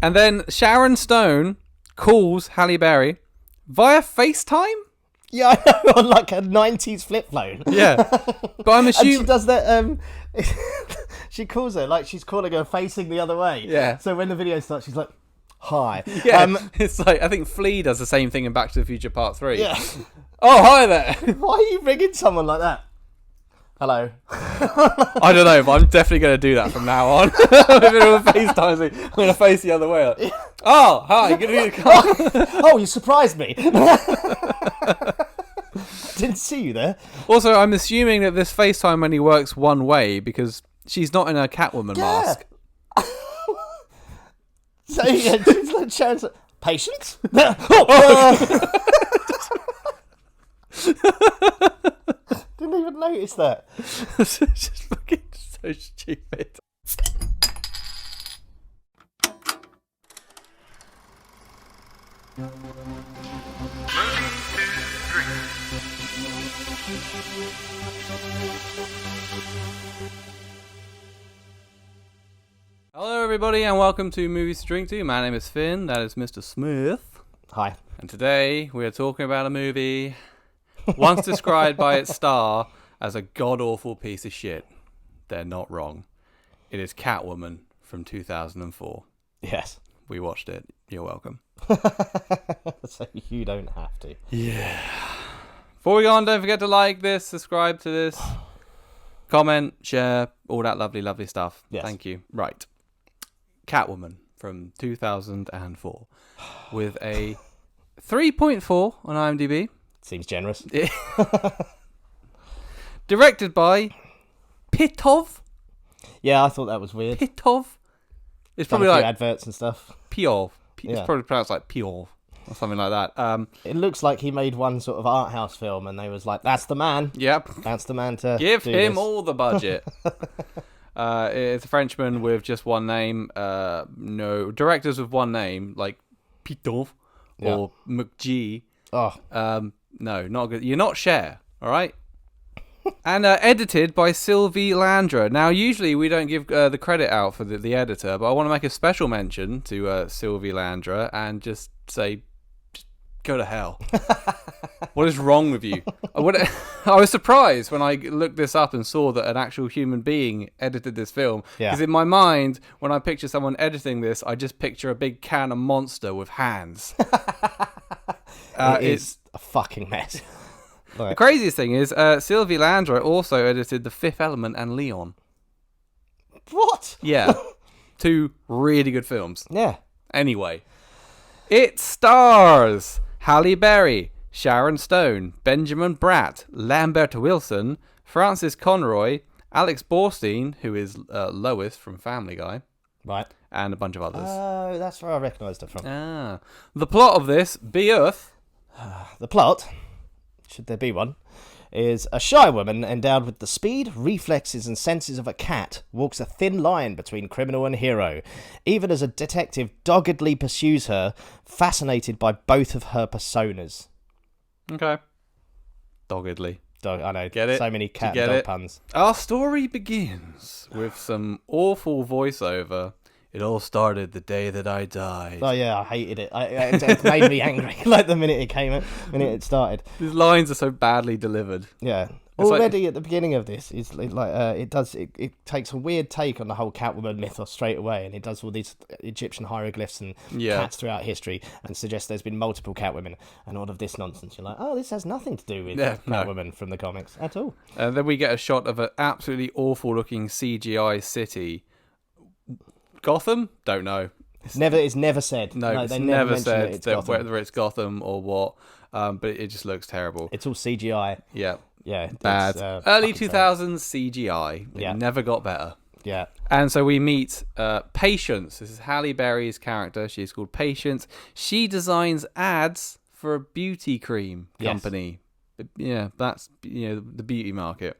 And then Sharon Stone calls Halle Berry via FaceTime? Yeah, I know, on like a 90s flip phone. Yeah. But I'm assuming... And she does that, she calls her like she's calling her facing the other way. Yeah. So when the video starts, she's like, hi. Yeah, it's like, I think Flea does the same thing in Back to the Future Part 3. Yeah. Oh, hi there. Why are you ringing someone like that? Hello. I don't know, but I'm definitely going to do that from now on. If anyone FaceTimes me, I'm going to face the other way. Like, oh, hi, good to meet you. Oh, you surprised me. Didn't see you there. Also, I'm assuming that this FaceTime only works one way because she's not in her Catwoman mask. So yeah, she's like Sharon's like, patience? Didn't even notice that. It's just fucking so stupid. Hello everybody and welcome to Movies to Drink To. My name is Finn, that is Mr. Smith. Hi. And today we are talking about a movie once described by its star as a god-awful piece of shit. They're not wrong. It is Catwoman from 2004. Yes. We watched it. You're welcome. So you don't have to. Yeah. Before we go on, don't forget to like this, subscribe to this, comment, share, all that lovely, lovely stuff. Yes. Thank you. Right. Catwoman from 2004 with a 3.4 on IMDb. Seems generous. Directed by Pitov. Yeah, I thought that was weird. Pitov. It's Done probably a few like adverts and stuff. Piov. Yeah. It's probably pronounced like Piov or something like that. It looks like he made one sort of art house film and they was like, that's the man. Yep. That's the man to Give do him this. all the budget. It's a Frenchman with just one name. No directors with one name, like Pitov or McGee. Oh. No, not good. You're not Cher, all right? And edited by Sylvie Landra. Now, usually we don't give the credit out for the editor, but I want to make a special mention to Sylvie Landra and just say, just go to hell. What is wrong with you? I was surprised when I looked this up and saw that an actual human being edited this film. Because in my mind, when I picture someone editing this, I just picture a big can of Monster with hands. It's a fucking mess. The craziest thing is, Sylvie Landra also edited The Fifth Element and Leon. What? Yeah. Two really good films. Yeah. Anyway. It stars Halle Berry, Sharon Stone, Benjamin Bratt, Lambert Wilson, Francis Conroy, Alex Borstein, who is Lois from Family Guy. Right. And a bunch of others. Oh, that's where I recognised it from. The plot of this, Earth. The plot, should there be one, is a shy woman endowed with the speed, reflexes and senses of a cat walks a thin line between criminal and hero, even as a detective doggedly pursues her, fascinated by both of her personas. Okay. Doggedly. I know. Get it? So many cat Get and dog it? puns. Our story begins with some awful voiceover. It all started the day that I died. Oh yeah, I hated it. It made me angry. Like the minute it started. These lines are so badly delivered. Yeah. It's Already at the beginning of this, it's like it takes a weird take on the whole Catwoman mythos straight away, and it does all these Egyptian hieroglyphs and cats throughout history, and suggests there's been multiple Catwomen and all of this nonsense. You're like, oh, this has nothing to do with Catwoman from the comics at all. And then we get a shot of an absolutely awful-looking CGI city. Gotham? Don't know. It's never said. No, they it's never never said that whether it's Gotham or what. But it just looks terrible. It's all CGI. Yeah. Yeah. Bad. Early 2000s CGI. It never got better. Yeah. And so we meet Patience. This is Halle Berry's character. She's called Patience. She designs ads for a beauty cream company. Yeah, that's the beauty market.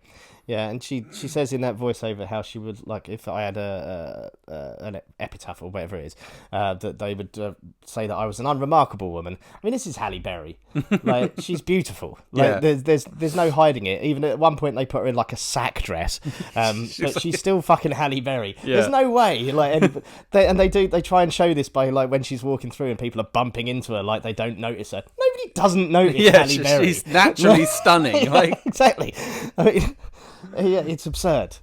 Yeah, and she says in that voiceover how she would, like, if I had an epitaph or whatever it is, that they would say that I was an unremarkable woman. I mean, this is Halle Berry. Like, she's beautiful. Like, there's no hiding it. Even at one point they put her in like a sack dress, but she's still fucking Halle Berry. Yeah. There's no way. Like, they try and show this by, like, when she's walking through and people are bumping into her, like, they don't notice her. Nobody doesn't notice Halle Berry. She's naturally stunning. Yeah, Like, exactly. I mean, yeah, it's absurd.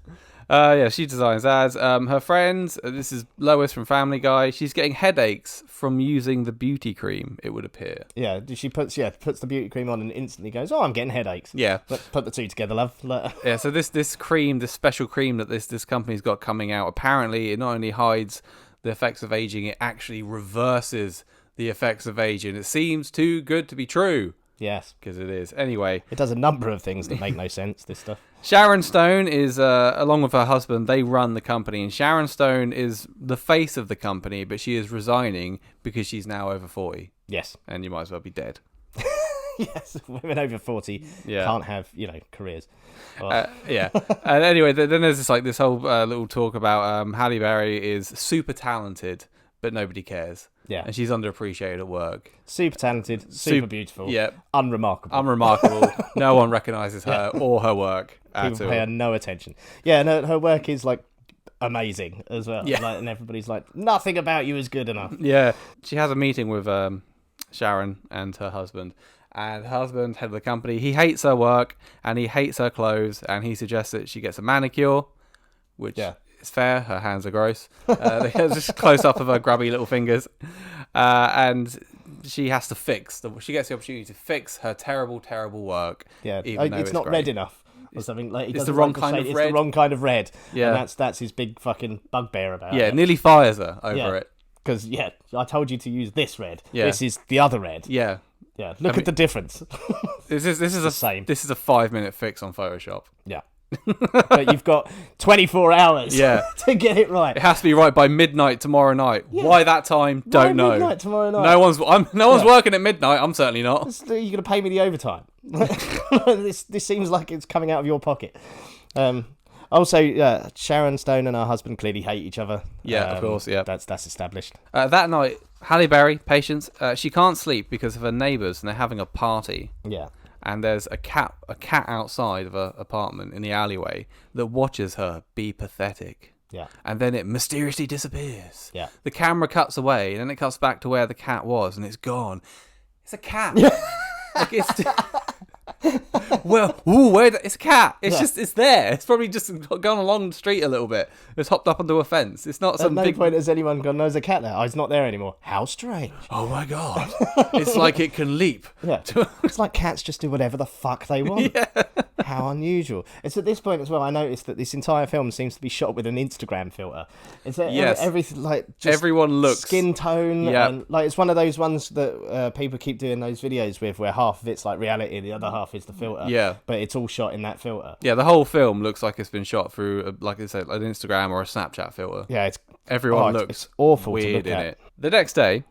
She designs ads. Her friends, this is Lois from Family Guy. She's getting headaches from using the beauty cream, it would appear. Yeah, she puts the beauty cream on and instantly goes, "Oh, I'm getting headaches." Yeah. Put the two together, love. Yeah, so this cream, this special cream that this company's got coming out, apparently it not only hides the effects of aging, it actually reverses the effects of aging. It seems too good to be true. Yes. Because it is. Anyway. It does a number of things that make no sense, this stuff. Sharon Stone is, along with her husband, they run the company. And Sharon Stone is the face of the company, but she is resigning because she's now over 40. Yes. And you might as well be dead. Yes, women over 40 can't have, careers. Yeah. And anyway, then there's this whole little talk about Halle Berry is super talented, but nobody cares. Yeah. And she's underappreciated at work. Super talented, super beautiful. Yeah. Unremarkable. No one recognises her or her work at People all. pay her no attention. Yeah, no, her work is, like, amazing as well. Yeah. Like, and everybody's like, nothing about you is good enough. Yeah. She has a meeting with Sharon and her husband. And her husband, head of the company, he hates her work and he hates her clothes. And he suggests that she gets a manicure, which... Yeah. It's fair. Her hands are gross. There's just a close up of her grubby little fingers, and she has to she gets the opportunity to fix her terrible, terrible work. Yeah, even though it's not great. red enough or something. Like, It's the wrong kind of red. It's the wrong kind of red. Yeah, and that's his big fucking bugbear about it. Yeah, nearly fires her over it. Because I told you to use this red. Yeah. This is the other red. Yeah. Yeah. Look at the difference. This is the same. This is a 5-minute fix on Photoshop. Yeah. But you've got 24 hours to get it right. It has to be right by midnight tomorrow night. Yeah. Why that time? Don't know. Midnight tomorrow night. No one's working at midnight. I'm certainly not. You're going to pay me the overtime. This seems like it's coming out of your pocket. Also, Sharon Stone and her husband clearly hate each other. Yeah, of course. Yeah, that's established. That night, Halle Berry, Patience, she can't sleep because of her neighbours and they're having a party. Yeah. And there's a cat outside of her apartment in the alleyway that watches her be pathetic. Yeah. And then it mysteriously disappears. Yeah. The camera cuts away, and then it cuts back to where the cat was, and it's gone. It's a cat. Like it's. It's a cat. It's there. It's probably just gone along the street a little bit. It's hopped up onto a fence. It's not some At no big... point has anyone gone, there's a cat there. Oh, it's not there anymore. How strange. Oh my God. It's like it can leap. Yeah. It's like cats just do whatever the fuck they want. Yeah. How unusual. It's at this point as well, I noticed that this entire film seems to be shot with an Instagram filter. It's everything, like, just everyone looks skin tone. And, like, it's one of those ones that people keep doing those videos with where half of it's like reality, the other half is the filter. Yeah. But it's all shot in that filter. Yeah, the whole film looks like it's been shot through, like I said, an Instagram or a Snapchat filter. Yeah, everyone looks it's awful weird to look in at. it. The next day,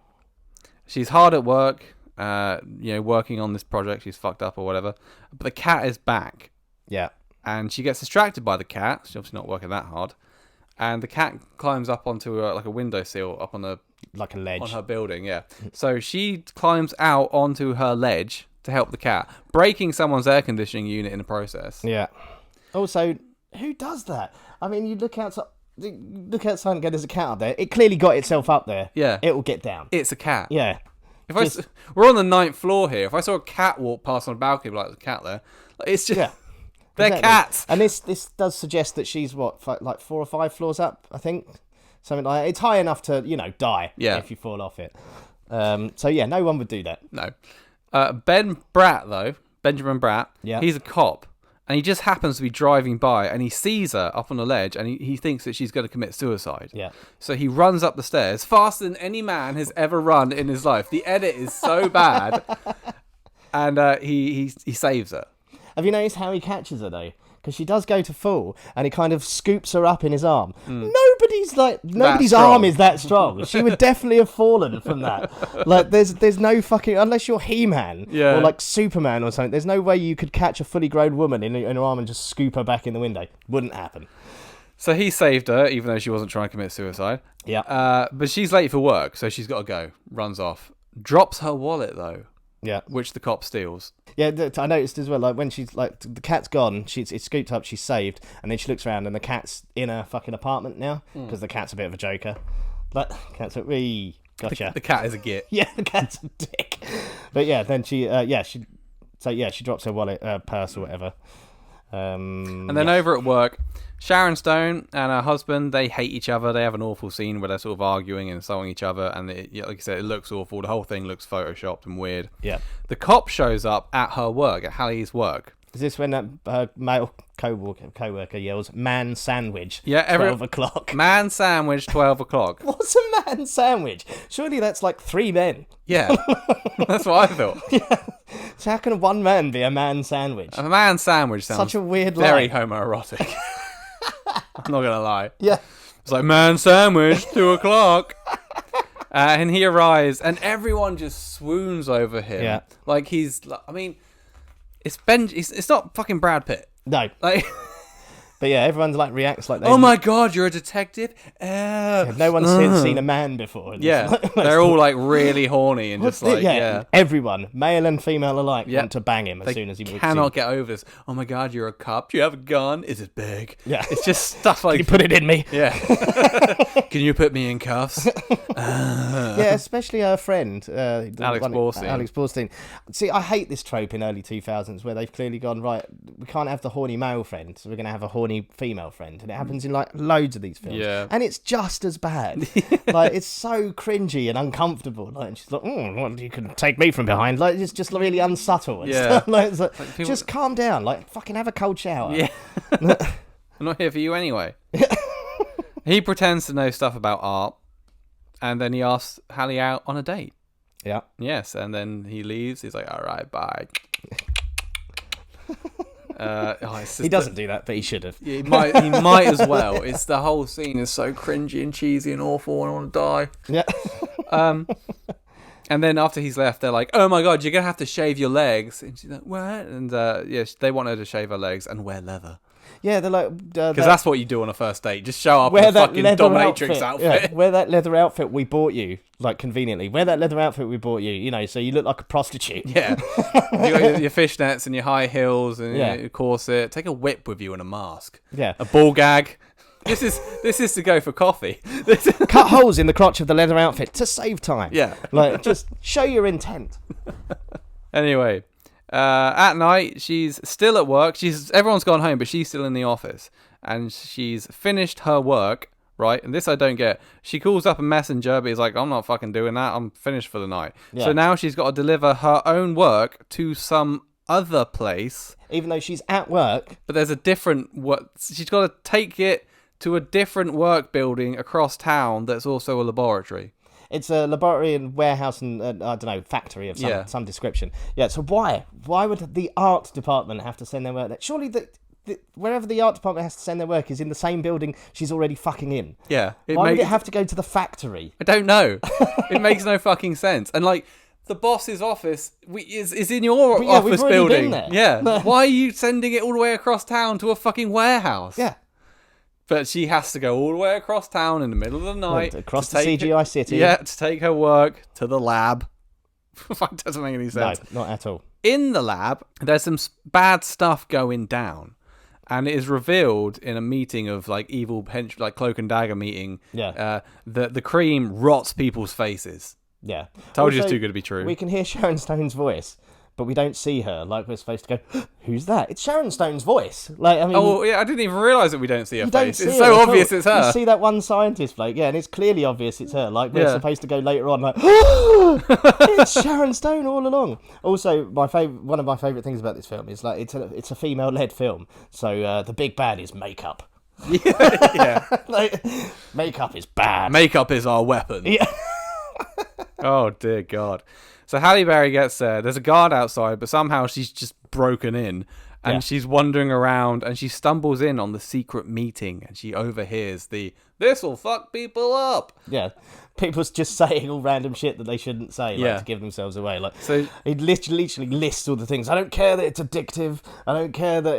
she's hard at work, working on this project. She's fucked up or whatever. But the cat is back. Yeah. And she gets distracted by the cat. She's obviously not working that hard. And the cat climbs up onto a windowsill up on a ledge on her building. Yeah. So she climbs out onto her ledge to help the cat, breaking someone's air conditioning unit in the process. Yeah. Also, who does that? I mean, you look outside and go, there's a cat up there. It clearly got itself up there. Yeah. It will get down. It's a cat. Yeah. We're on the 9th floor here. If I saw a cat walk past on a balcony like there's a cat there, it's just... Yeah. They're exactly. cats. And this does suggest that she's, like 4 or 5 floors up, I think? Something like that. It's high enough to, die if you fall off it. So, yeah, no one would do that. No. Benjamin Bratt, yeah. He's a cop. And he just happens to be driving by and he sees her up on the ledge and he thinks that she's going to commit suicide. Yeah. So he runs up the stairs faster than any man has ever run in his life. The edit is so bad. And he saves her. Have you noticed how he catches her, though? because she does go to fall, and he kind of scoops her up in his arm. Hmm. Nobody's arm is that strong. She would definitely have fallen from that. Like, there's no fucking, unless you're He-Man or like Superman or something. There's no way you could catch a fully grown woman in her arm and just scoop her back in the window. Wouldn't happen. So he saved her, even though she wasn't trying to commit suicide. Yeah. But she's late for work, so she's got to go. Runs off. Drops her wallet, though. Yeah. Which the cop steals. Yeah, I noticed as well, like, when she's, like, the cat's gone, it's scooped up, she's saved, and then she looks around, and the cat's in her fucking apartment now, because the cat's a bit of a joker. Like, cat's like, wee, gotcha. The cat is a git. Yeah, the cat's a dick. But yeah, then she drops her wallet, purse or whatever. And then over at work, Sharon Stone and her husband, they hate each other. They have an awful scene where they're sort of arguing and insulting each other, and like I said, it looks awful. The whole thing looks photoshopped and weird. Yeah. The cop shows up at her work, at Hallie's work. Is this when her male co-worker yells, "Man sandwich"? Yeah, 12 o'clock. Man sandwich, 12 o'clock. What's a man sandwich? Surely that's like 3 men. Yeah, that's what I thought. Yeah. So how can one man be a man sandwich? A man sandwich sounds such a weird very line. homoerotic. I'm not gonna lie. Yeah. It's like, man sandwich, 2 o'clock. And he arrives, and everyone just swoons over him. Yeah. Like I mean, it's not fucking Brad Pitt. No. Like, But yeah, everyone's like reacts like they. oh my god, you're a detective. No one's seen a man before. Yeah, they're all like really horny and just like everyone, male and female alike, want to bang him as soon as he walks in. Cannot get over this. Oh my god, you're a cop. Do you have a gun? Is it big? Yeah, it's just stuff like. Can you put it in me? Yeah. Can you put me in cuffs? Yeah, especially our friend Alex Borstein. See, I hate this trope in early 2000s where they've clearly gone, right, we can't have the horny male friend, so we're going to have a horny female friend, and it happens in like loads of these films. Yeah, and it's just as bad. Like, it's so cringy and uncomfortable. Like, and she's like, well, you can take me from behind. Like, it's just really unsubtle. And stuff. Like, people... just calm down. Like, fucking have a cold shower. Yeah. I'm not here for you anyway. He pretends to know stuff about art, and then he asks Hallie out on a date. Yeah. Yes, and then he leaves. He's like, all right, bye. He doesn't do that, but he should have. He might as well. It's the whole scene is so cringy and cheesy and awful, and I want to die. Yeah. And then after he's left, they're like, "Oh my god, you're gonna have to shave your legs." And she's like, "What?" And they want her to shave her legs and wear leather. Yeah, they're like, because that's what you do on a first date. Just show up in a fucking dominatrix outfit. Yeah, wear that leather outfit we bought you, like, conveniently. Wear that leather outfit we bought you, you know, so you look like a prostitute. Yeah. You got your fishnets and your high heels and your corset. Take a whip with you and a mask. Yeah. A ball gag. This is to go for coffee. Cut holes in the crotch of the leather outfit to save time. Yeah. Like, just show your intent. Anyway. At night, she's still at work. Everyone's gone home, but she's still in the office, and she's finished her work. Right, and this I don't get. She calls up a messenger, but he's like, "I'm not fucking doing that. I'm finished for the night." Yeah. So now she's got to deliver her own work to some other place, even though she's at work. But there's a different she's got to take it to a different work building across town that's also a laboratory. It's a laboratory and warehouse and, I don't know, factory of some description. Yeah, so why would the art department have to send their work there? Surely wherever the art department has to send their work is in the same building she's already fucking in. Yeah. Why would it have to go to the factory? I don't know. It makes no fucking sense. And, like, the boss's office is in your office building. Been there. Yeah. Why are you sending it all the way across town to a fucking warehouse? Yeah. But she has to go all the way across town in the middle of the night. Across the CGI city. Yeah, to take her work to the lab. That doesn't make any sense. No, not at all. In the lab, there's some bad stuff going down. And it is revealed in a meeting of, like, evil like Cloak and Dagger meeting. Yeah. That the cream rots people's faces. Yeah. Told you it's too good to be true. We can hear Sharon Stone's voice, but we don't see her. Like, we're supposed to go, who's that? It's Sharon Stone's voice. Like, I mean... Oh, yeah, I didn't even realise that we don't see her face. It's so obvious it's her. You see that one scientist bloke, yeah, and it's clearly obvious it's her. Like, we're supposed to go later on, like, it's Sharon Stone all along. Also, one of my favourite things about this film is, like, it's a female-led film, so the big bad is makeup. Yeah. Like, makeup is bad. Makeup is our weapon. Yeah. Oh, dear God. So Halle Berry gets there. There's a guard outside, but somehow she's just broken in. And Yeah. she's wandering around, and she stumbles in on the secret meeting, and she overhears "This'll fuck people up." Yeah, people's just saying all random shit that they shouldn't say, Yeah. to give themselves away. Like, So it literally lists all the things. I don't care that it's addictive. I don't care that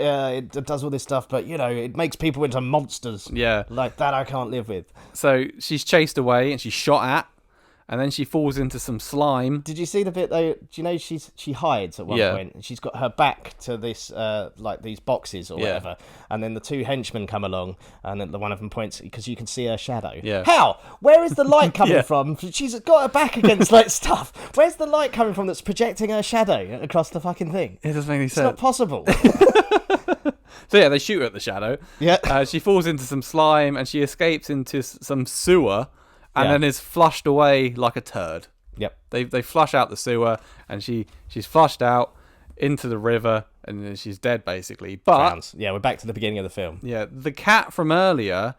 it does all this stuff, but it makes people into monsters. yeah, Like that, I can't live with. so she's chased away and she's shot at, and then she falls into some slime. Did you see the bit though? Do you know she hides at one point, and she's got her back to this like these boxes or whatever, and then the two henchmen come along, and then the one of them points because you can see her shadow. Yeah. How? Where is the light coming Yeah. from? She's got her back against like stuff. Where's the light coming from that's projecting her shadow across the fucking thing? It doesn't make any It's not sense. possible. So yeah, they shoot her at the shadow. Yeah. She falls into some slime, and she escapes into some sewer, and Yeah. then is flushed away like a turd. Yep. They flush out the sewer, and she's flushed out into the river, and then she's dead basically. But Drowns. Yeah, we're back to the beginning of the film. yeah, the cat from earlier,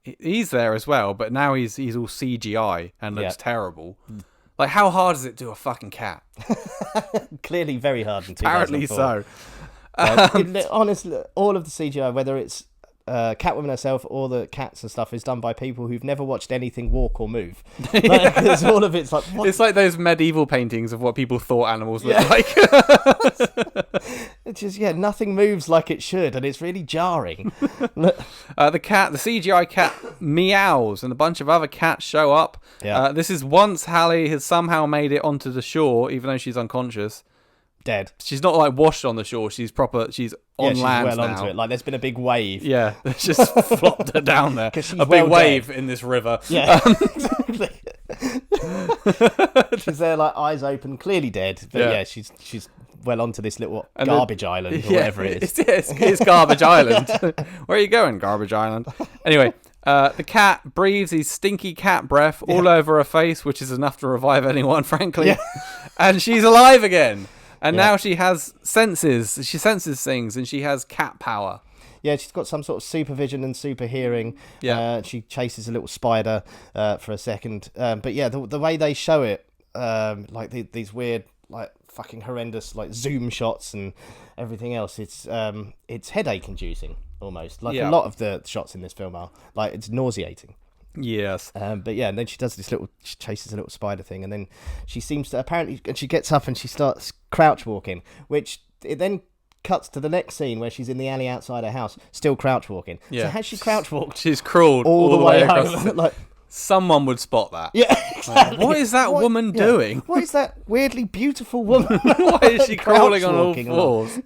he's there as well, but now he's all CGI and looks Yeah. terrible. Like, how hard is it to do a fucking cat? Clearly very hard in 2004. Apparently so. Honestly, all of the CGI, whether it's Catwoman herself or the cats and stuff, is done by people who've never watched anything walk or move. Because all of it's like, what? It's like those medieval paintings of what people thought animals looked like. It's just, nothing moves like it should, and it's really jarring. The CGI cat meows, and a bunch of other cats show up. Yeah. This is once Hallie has somehow made it onto the shore, even though she's unconscious. Dead. She's not like washed on the shore. She's on She's land well now. onto it. Like, there's been a big wave. Yeah, it's just flopped her down there. 'Cause she's A big well wave dead. in this river. Yeah, exactly. She's there, like, eyes open, clearly dead. But Yeah. she's well onto this little And garbage island or whatever it is. It's Garbage Island. Where are you going, Garbage Island? Anyway, the cat breathes his stinky cat breath all over her face, which is enough to revive anyone, frankly. Yeah. And she's alive again. And Yeah. now she has senses. She senses things, and she has cat power. Yeah, she's got some sort of supervision and super hearing. Yeah. She chases a little spider for a second. But yeah, the way they show it, like these weird, like fucking horrendous, like zoom shots and everything else, it's headache inducing almost. Like Yeah. a lot of the shots in this film are. Like, it's nauseating. Yes. But yeah, and then she chases a little spider thing, and then she seems to apparently, and she gets up and she starts crouch walking, which it then cuts to the next scene where she's in the alley outside her house, still crouch walking. Yeah. So has she crouch walked She's crawled all the way across home? Like, Someone would spot that. yeah, exactly. What is that woman doing? What is that weirdly beautiful woman? Why is she crawling on all Crouch-walking along. fours?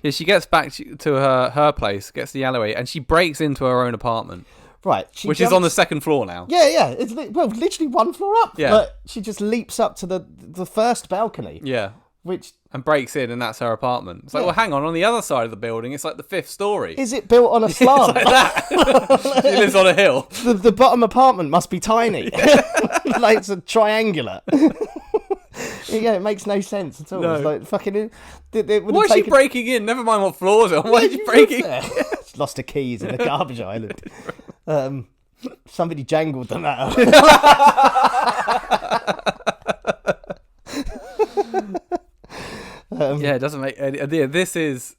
Yeah, she gets back to her place, gets the alleyway, and she breaks into her own apartment, Right, which is on the second floor now. Yeah, it's literally one floor up. Yeah. But she just leaps up to the first balcony, Yeah. which And breaks in, and that's her apartment. It's like, Yeah. well, hang on the other side of the building, it's like the 5th story. is it built on a slant? Like that. She lives on a hill. The bottom apartment must be tiny. Like, it's a triangular. Yeah, it makes no sense at all. No. It's like fucking. Why is she breaking in? Never mind what floor's on. Why is she breaking? She lost her keys in the garbage island. Somebody jangled them out. Yeah, it doesn't make any. This is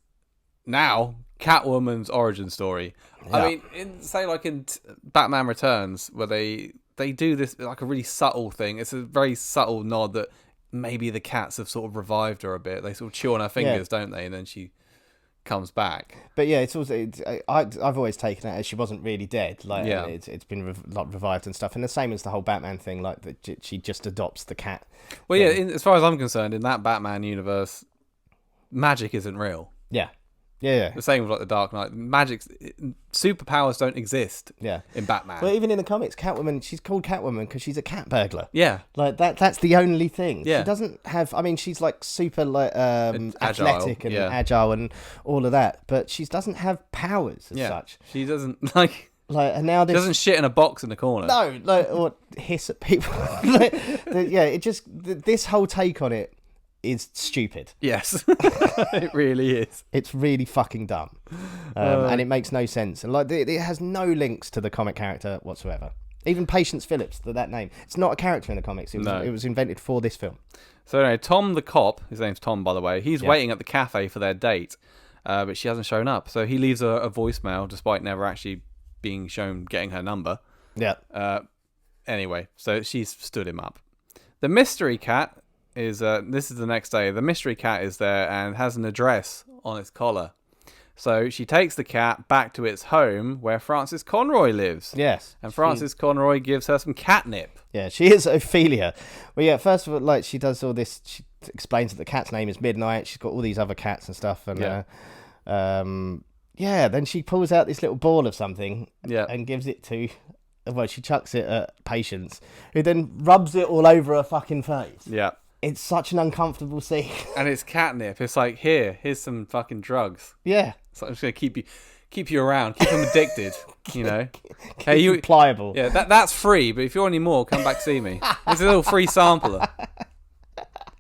now Catwoman's origin story. Yeah. I mean, in Batman Returns, where they do this like a really subtle thing. It's a very subtle nod that maybe the cats have sort of revived her a bit. They sort of chew on her fingers, don't they? And then she comes back. But yeah, it's also I've always taken it as she wasn't really dead. Like, Yeah. it's been revived and stuff. And the same as the whole Batman thing. Like, that she just adopts the cat. Well, yeah. As far as I'm concerned, in that Batman universe, magic isn't real. Yeah. Yeah. The same with like the Dark Knight. Superpowers don't exist. Yeah. In Batman. Well, even in the comics, Catwoman, she's called Catwoman because she's a cat burglar. Yeah. Like, that's the only thing. Yeah. She doesn't have, I mean, she's like super like Agile, athletic and yeah. agile and all of that, but she doesn't have powers as Yeah. such. She doesn't like. And now She this doesn't shit in a box in the corner. no, like, or hiss at people. It just this whole take on it is stupid. Yes. It really is. It's really fucking dumb, and it makes no sense. And like, it has no links to the comic character whatsoever. Even Patience Phillips, that name, it's not a character in the comics. It was, No. it was invented for this film. So anyway, Tom the cop, his name's Tom, by the way, he's waiting at the cafe for their date, but she hasn't shown up. So he leaves a voicemail, despite never actually being shown getting her number. Yeah. Anyway, so she's stood him up. The mystery cat is, this is the next day, the mystery cat is there and has an address on its collar. So she takes the cat back to its home where Frances Conroy lives. Yes. And Frances Conroy gives her some catnip. Yeah, she is Ophelia. Well, yeah, first of all, like, she does all this, she explains that the cat's name is Midnight, she's got all these other cats and stuff, and then she pulls out this little ball of something and gives it to, well, she chucks it at Patience, who then rubs it all over her fucking face. Yeah. It's such an uncomfortable scene. And it's catnip. It's like, here's some fucking drugs. Yeah. So I'm just going to keep you around, keep them addicted, you know. Keep you pliable. Yeah, that's free, but if you want any more, come back see me. It's a little free sampler.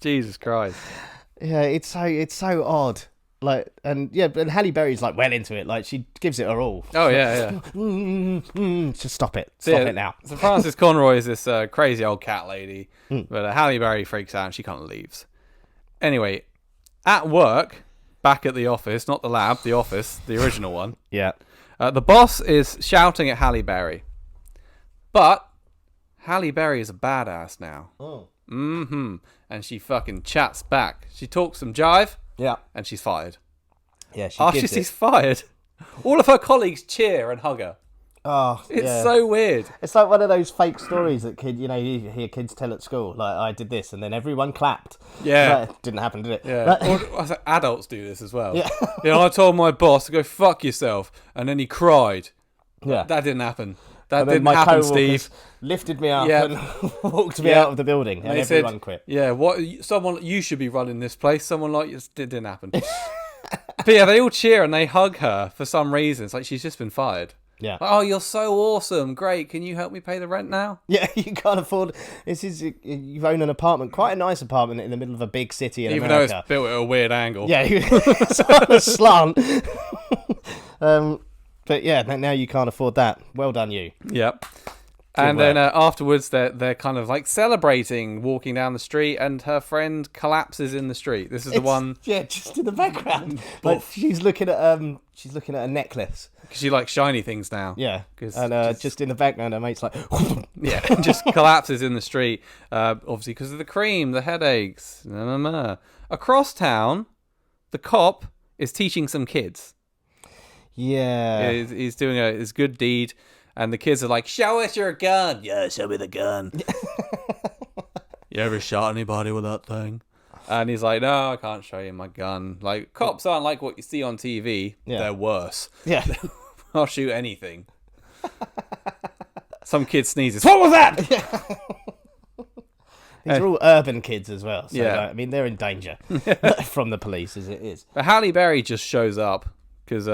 Jesus Christ. Yeah, it's so odd. Like, and Halle Berry's like well into it. Like, she gives it her all. Oh yeah. Just stop it. Stop it now. So Frances Conroy is this crazy old cat lady, but Halle Berry freaks out and she kind of leaves. Anyway, at work, back at the office, not the lab, the office, the original one. Yeah. The boss is shouting at Halle Berry, but Halle Berry is a badass now. Oh. And she fucking chats back. She talks some jive. Yeah. And she's fired. Yeah, After she's fired, all of her colleagues cheer and hug her. Oh, It's so weird. It's like one of those fake stories that you hear kids tell at school. Like, I did this, and then everyone clapped. Yeah. Like, it didn't happen, did it? Yeah. Or adults do this as well. Yeah. I told my boss to go fuck yourself, and then he cried. Yeah. That didn't happen. That and then didn't my happen, co-workers Steve. Lifted me up and walked me Yeah. out of the building, and They everyone said, quit. Yeah, you should be running this place. Someone like you, it didn't happen. But yeah, they all cheer and they hug her for some reason. It's like she's just been fired. Yeah. Like, oh, you're so awesome. Great. Can you help me pay the rent now? Yeah, you can't afford. You own an apartment, quite a nice apartment in the middle of a big city in Even America. though it's built at a weird angle. Yeah, it's on a slant. But yeah, now you can't afford that. Well done, you. Yep. And then afterwards, they're kind of like celebrating, walking down the street, and her friend collapses in the street. This is the one. Yeah, just in the background. Like, she's looking at a necklace. Because she likes shiny things now. Yeah. And just in the background, her mate's like, yeah, just collapses in the street. Obviously, because of the cream, the headaches. Across town, the cop is teaching some kids. Yeah. He's doing his good deed. And the kids are like, show us your gun. Yeah, show me the gun. You ever shot anybody with that thing? And he's like, no, I can't show you my gun. Like, cops aren't like what you see on TV. Yeah. They're worse. Yeah. I'll shoot anything. Some kid sneezes. What was that? These are all urban kids as well. So, yeah. I mean, they're in danger from the police as it is. But Halle Berry just shows up because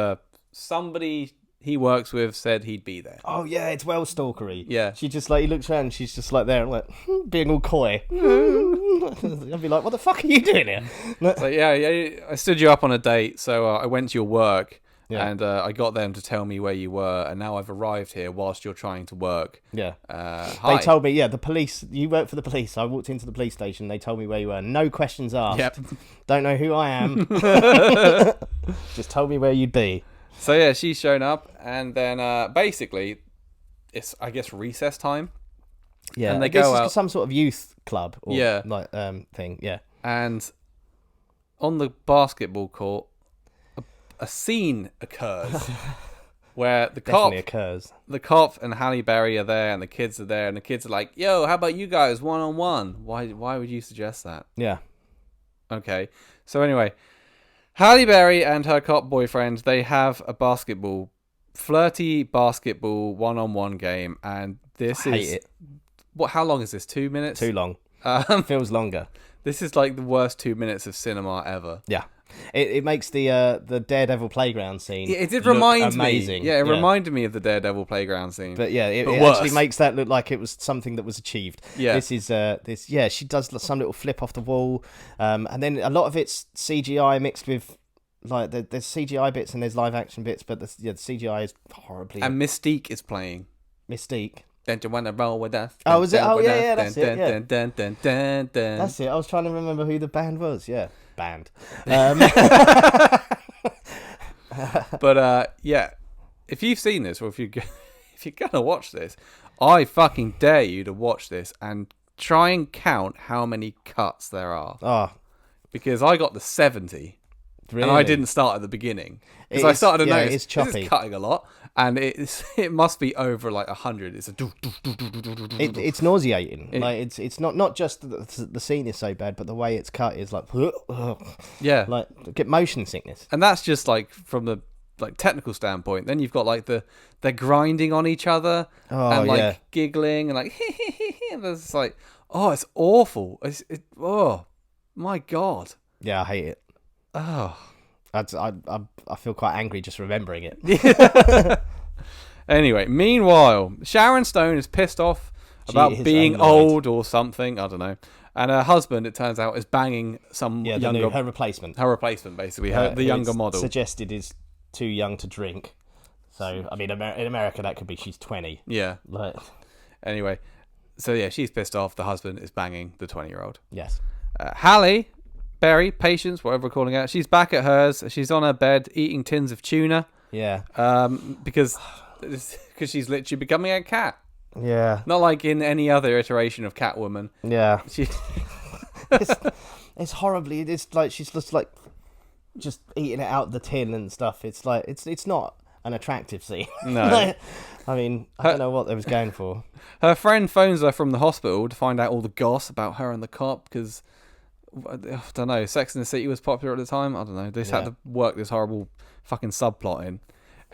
somebody he works with said he'd be there. Oh yeah, it's well stalkery. Yeah. She just like, he looks around and she's just like there and like being all coy. I'd be like, what the fuck are you doing here? So yeah, I stood you up on a date, so I went to your work and I got them to tell me where you were, and now I've arrived here whilst you're trying to work. Yeah. Hi. They told me, the police, you work for the police. I walked into the police station, they told me where you were. No questions asked. Yep. Don't know who I am. Just told me where you'd be. So yeah, she's shown up, and then basically, it's I guess recess time. Yeah, and they go out some sort of youth club. Or thing. Yeah, and on the basketball court, a scene occurs where the cop and Halle Berry are there, and the kids are there, and the kids are like, "Yo, how about you guys 1-on-1?" Why would you suggest that? Yeah. Okay. So anyway. Halle Berry and her cop boyfriend, they have a flirty basketball 1-on-1 game, and I hate it. How long is this? 2 minutes? Too long. Feels longer. This is like the worst 2 minutes of cinema ever. Yeah. It makes the Daredevil playground scene. It did remind amazing. me. Yeah, it reminded me of the Daredevil playground scene. But yeah, it actually makes that look like it was something that was achieved. Yeah. This is she does some little flip off the wall, and then a lot of it's CGI mixed with like there's CGI bits and there's live action bits, but the CGI is horribly. And Mystique is playing. Mystique. Don't you wanna roll with us? Oh, was it? Oh, With yeah, us? yeah, that's it, yeah. Dun. That's it. I was trying to remember who the band was. Yeah, band. But yeah, if you've seen this, or if you're gonna watch this, I fucking dare you to watch this and try and count how many cuts there are. Oh, Because I got the 70. really? And I didn't start at the beginning. Because I started to notice it's choppy. this is cutting a lot. And it must be over like 100. It's a It's nauseating. It's not just the scene is so bad, but the way it's cut is like yeah. like get motion sickness. And that's just like from the like technical standpoint. Then you've got like they're grinding on each other and like giggling and like and there's like, oh, it's awful. Oh my god. Yeah, I hate it. Oh. I feel quite angry just remembering it. Anyway, meanwhile, Sharon Stone is pissed off about being annoyed. old or something. I don't know. And her husband, it turns out, is banging some younger... her replacement. Her replacement, basically. The younger model. Suggested is too young to drink. So, I mean, in America, that could be she's 20. Yeah. Like, anyway, so yeah, she's pissed off. The husband is banging the 20-year-old. yes. Hallie, Berry, Patience, whatever we're calling her, she's back at hers. She's on her bed eating tins of tuna. Yeah. Because she's literally becoming a cat. Yeah. Not like in any other iteration of Catwoman. Yeah. She... it's horribly. It's like she's just eating it out of the tin and stuff. It's like it's not an attractive scene. No. I mean, I don't know what they was going for. Her friend phones her from the hospital to find out all the goss about her and the cop because, I don't know, Sex and the City was popular at the time. I don't know. They just had to work this horrible fucking subplot in.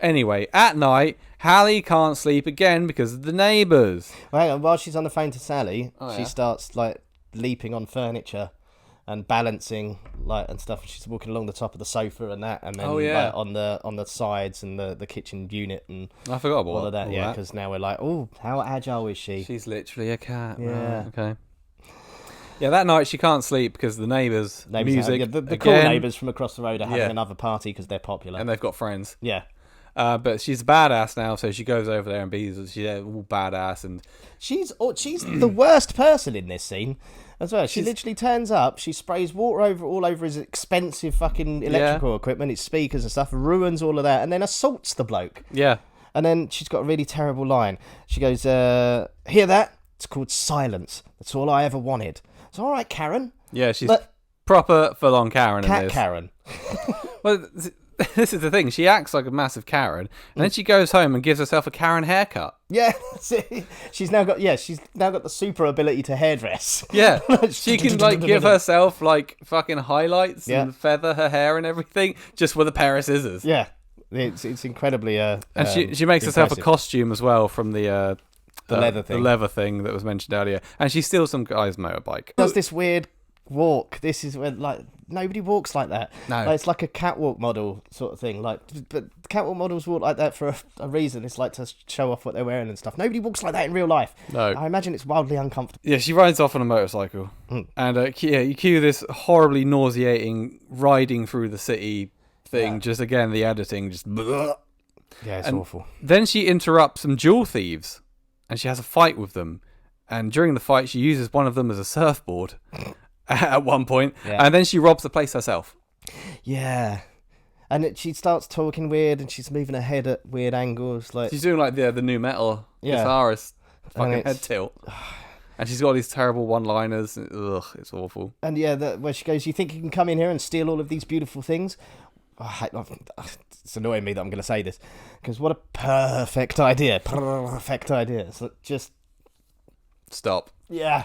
Anyway, at night, Hallie can't sleep again because of the neighbours. Well, hang on, while she's on the phone to Sally, she yeah. starts like leaping on furniture and balancing and stuff. She's walking along the top of the sofa and that, and then like, on the sides and the kitchen unit and I forgot about all of that. Yeah, because now we're like, oh, how agile is she? She's literally a cat. Yeah. Right, okay. Yeah, that night she can't sleep because the neighbours music. The cool neighbours from across the road are having another party because they're popular and they've got friends. Yeah. But she's a badass now, so she goes over there and she's all badass, and she's the worst person in this scene as well. She literally turns up, she sprays water all over his expensive fucking electrical equipment, his speakers and stuff, ruins all of that, and then assaults the bloke. Yeah. And then she's got a really terrible line. She goes, "Hear that? It's called silence. That's all I ever wanted." It's all right, Karen. Yeah, she's proper full-on Karen in this. Karen. Well, this is the thing. She acts like a massive Karen, and then she goes home and gives herself a Karen haircut. Yeah, she's now got the super ability to hairdress. Yeah, she can like give herself like fucking highlights and feather her hair and everything just with a pair of scissors. Yeah, it's incredibly. And she makes herself a costume as well from the leather thing that was mentioned earlier, and she steals some guy's motorbike. Does this weird walk? This is when like nobody walks like that. No, like, it's like a catwalk model sort of thing. Like, but catwalk models walk like that for a reason. It's like to show off what they're wearing and stuff. Nobody walks like that in real life. No, I imagine it's wildly uncomfortable. Yeah, she rides off on a motorcycle, and you cue this horribly nauseating riding through the city thing. Yeah. Just again, the editing just. Yeah, it's awful. Then she interrupts some jewel thieves, and she has a fight with them. And during the fight, she uses one of them as a surfboard. At one point, and then she robs the place herself. Yeah, and she starts talking weird, and she's moving her head at weird angles. Like she's doing like the new metal guitarist fucking head tilt, and she's got these terrible one-liners. Ugh, it's awful. And where she goes, "You think you can come in here and steal all of these beautiful things?" It's annoying me that I'm going to say this because what a perfect idea! Perfect idea. So just stop. Yeah.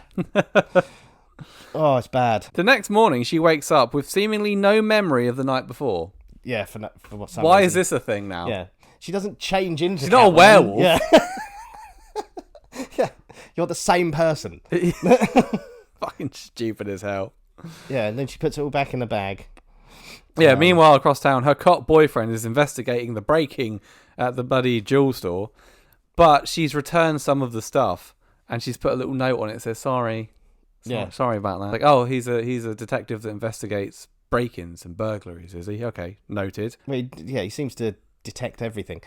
Oh, it's bad. The next morning, she wakes up with seemingly no memory of the night before. Yeah, for what? Why is this a thing now? Yeah, she doesn't change into. She's not a werewolf. Yeah, yeah, you're the same person. Fucking stupid as hell. Yeah, and then she puts it all back in the bag. Yeah. Meanwhile, across town, her cop boyfriend is investigating the breaking at the bloody jewel store, but she's returned some of the stuff, and she's put a little note on it that says sorry. Sorry about that. Like, oh, he's a detective that investigates break-ins and burglaries, is he? Okay, noted. Well, he seems to detect everything.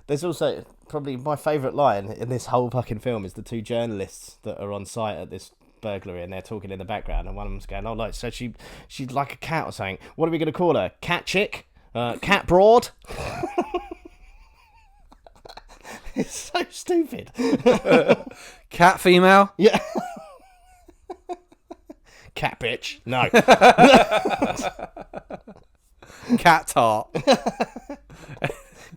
There's also probably my favourite line in this whole fucking film is the two journalists that are on site at this burglary, and they're talking in the background, and one of them's going, "Oh, like so she's like a cat or something. What are we going to call her? Cat chick? Cat broad?" It's so stupid. Cat female? Yeah. Cat bitch? No. Cat tart?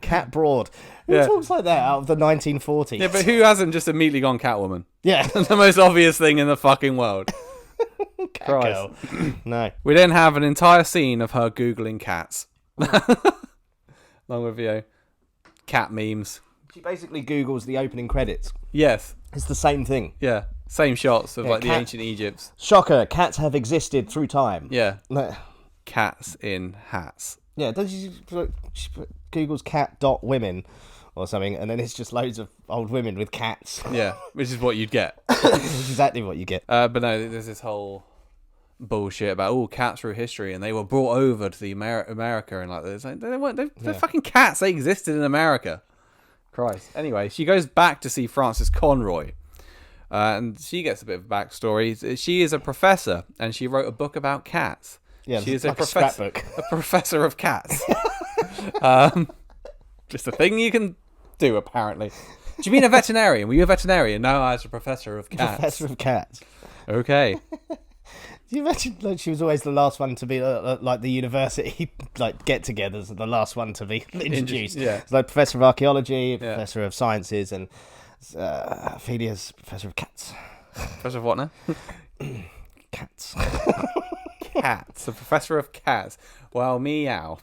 Cat broad. Who Yeah. talks like that out of the 1940s? Yeah, but who hasn't just immediately gone Catwoman? Yeah. The most obvious thing in the fucking world. Cat Christ. girl. No. We then have an entire scene of her Googling cats. Along with, cat memes. She basically Googles the opening credits. Yes. It's the same thing. Yeah. Same shots of, Yeah, the ancient Egypts. Shocker, cats have existed through time. Yeah. No. Cats in hats. Yeah, does she Google's cat.women or something, and then it's just loads of old women with cats. Yeah, which is what you'd get. It's exactly what you get. But no, there's this whole bullshit about cats through history, and they were brought over to the America, and they're fucking cats. They existed in America. Christ. Anyway, she goes back to see Frances Conroy, and she gets a bit of a backstory. She is a professor, and she wrote a book about cats. Yeah, she is like a scrapbook. A professor of cats. Just a thing you can do, apparently. Do you mean a veterinarian? Were you a veterinarian? No, I was a professor of cats. Professor of cats. Okay. Do you imagine like she was always the last one to be like the university like get-togethers, the last one to be introduced? Yeah. It's like professor of archaeology, professor of sciences, and Ophelia's professor of cats. Professor of what now? Cats. Cats. A professor of cats. Well, meow.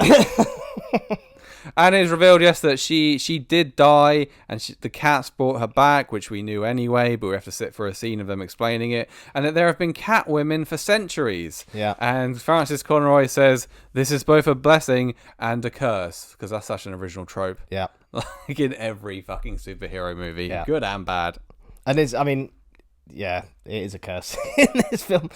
And it's revealed, yes, that she did die, and the cats brought her back, which we knew anyway, but we have to sit for a scene of them explaining it, and that there have been cat women for centuries. Yeah. And Frances Conroy says, this is both a blessing and a curse, because that's such an original trope. Yeah. Like in every fucking superhero movie, good and bad. And yeah, it is a curse in this film.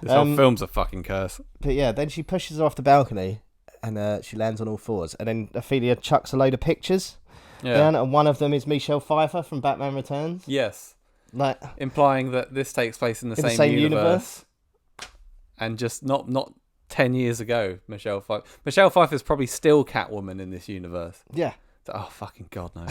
This whole film's a fucking curse. But yeah, then she pushes her off the balcony, and she lands on all fours, and then Ophelia chucks a load of pictures down, and one of them is Michelle Pfeiffer from Batman Returns. Yes. Like implying that this takes place in the same universe. And just not 10 years ago, Michelle Pfeiffer's probably still Catwoman in this universe. Yeah. Oh, fucking God, no.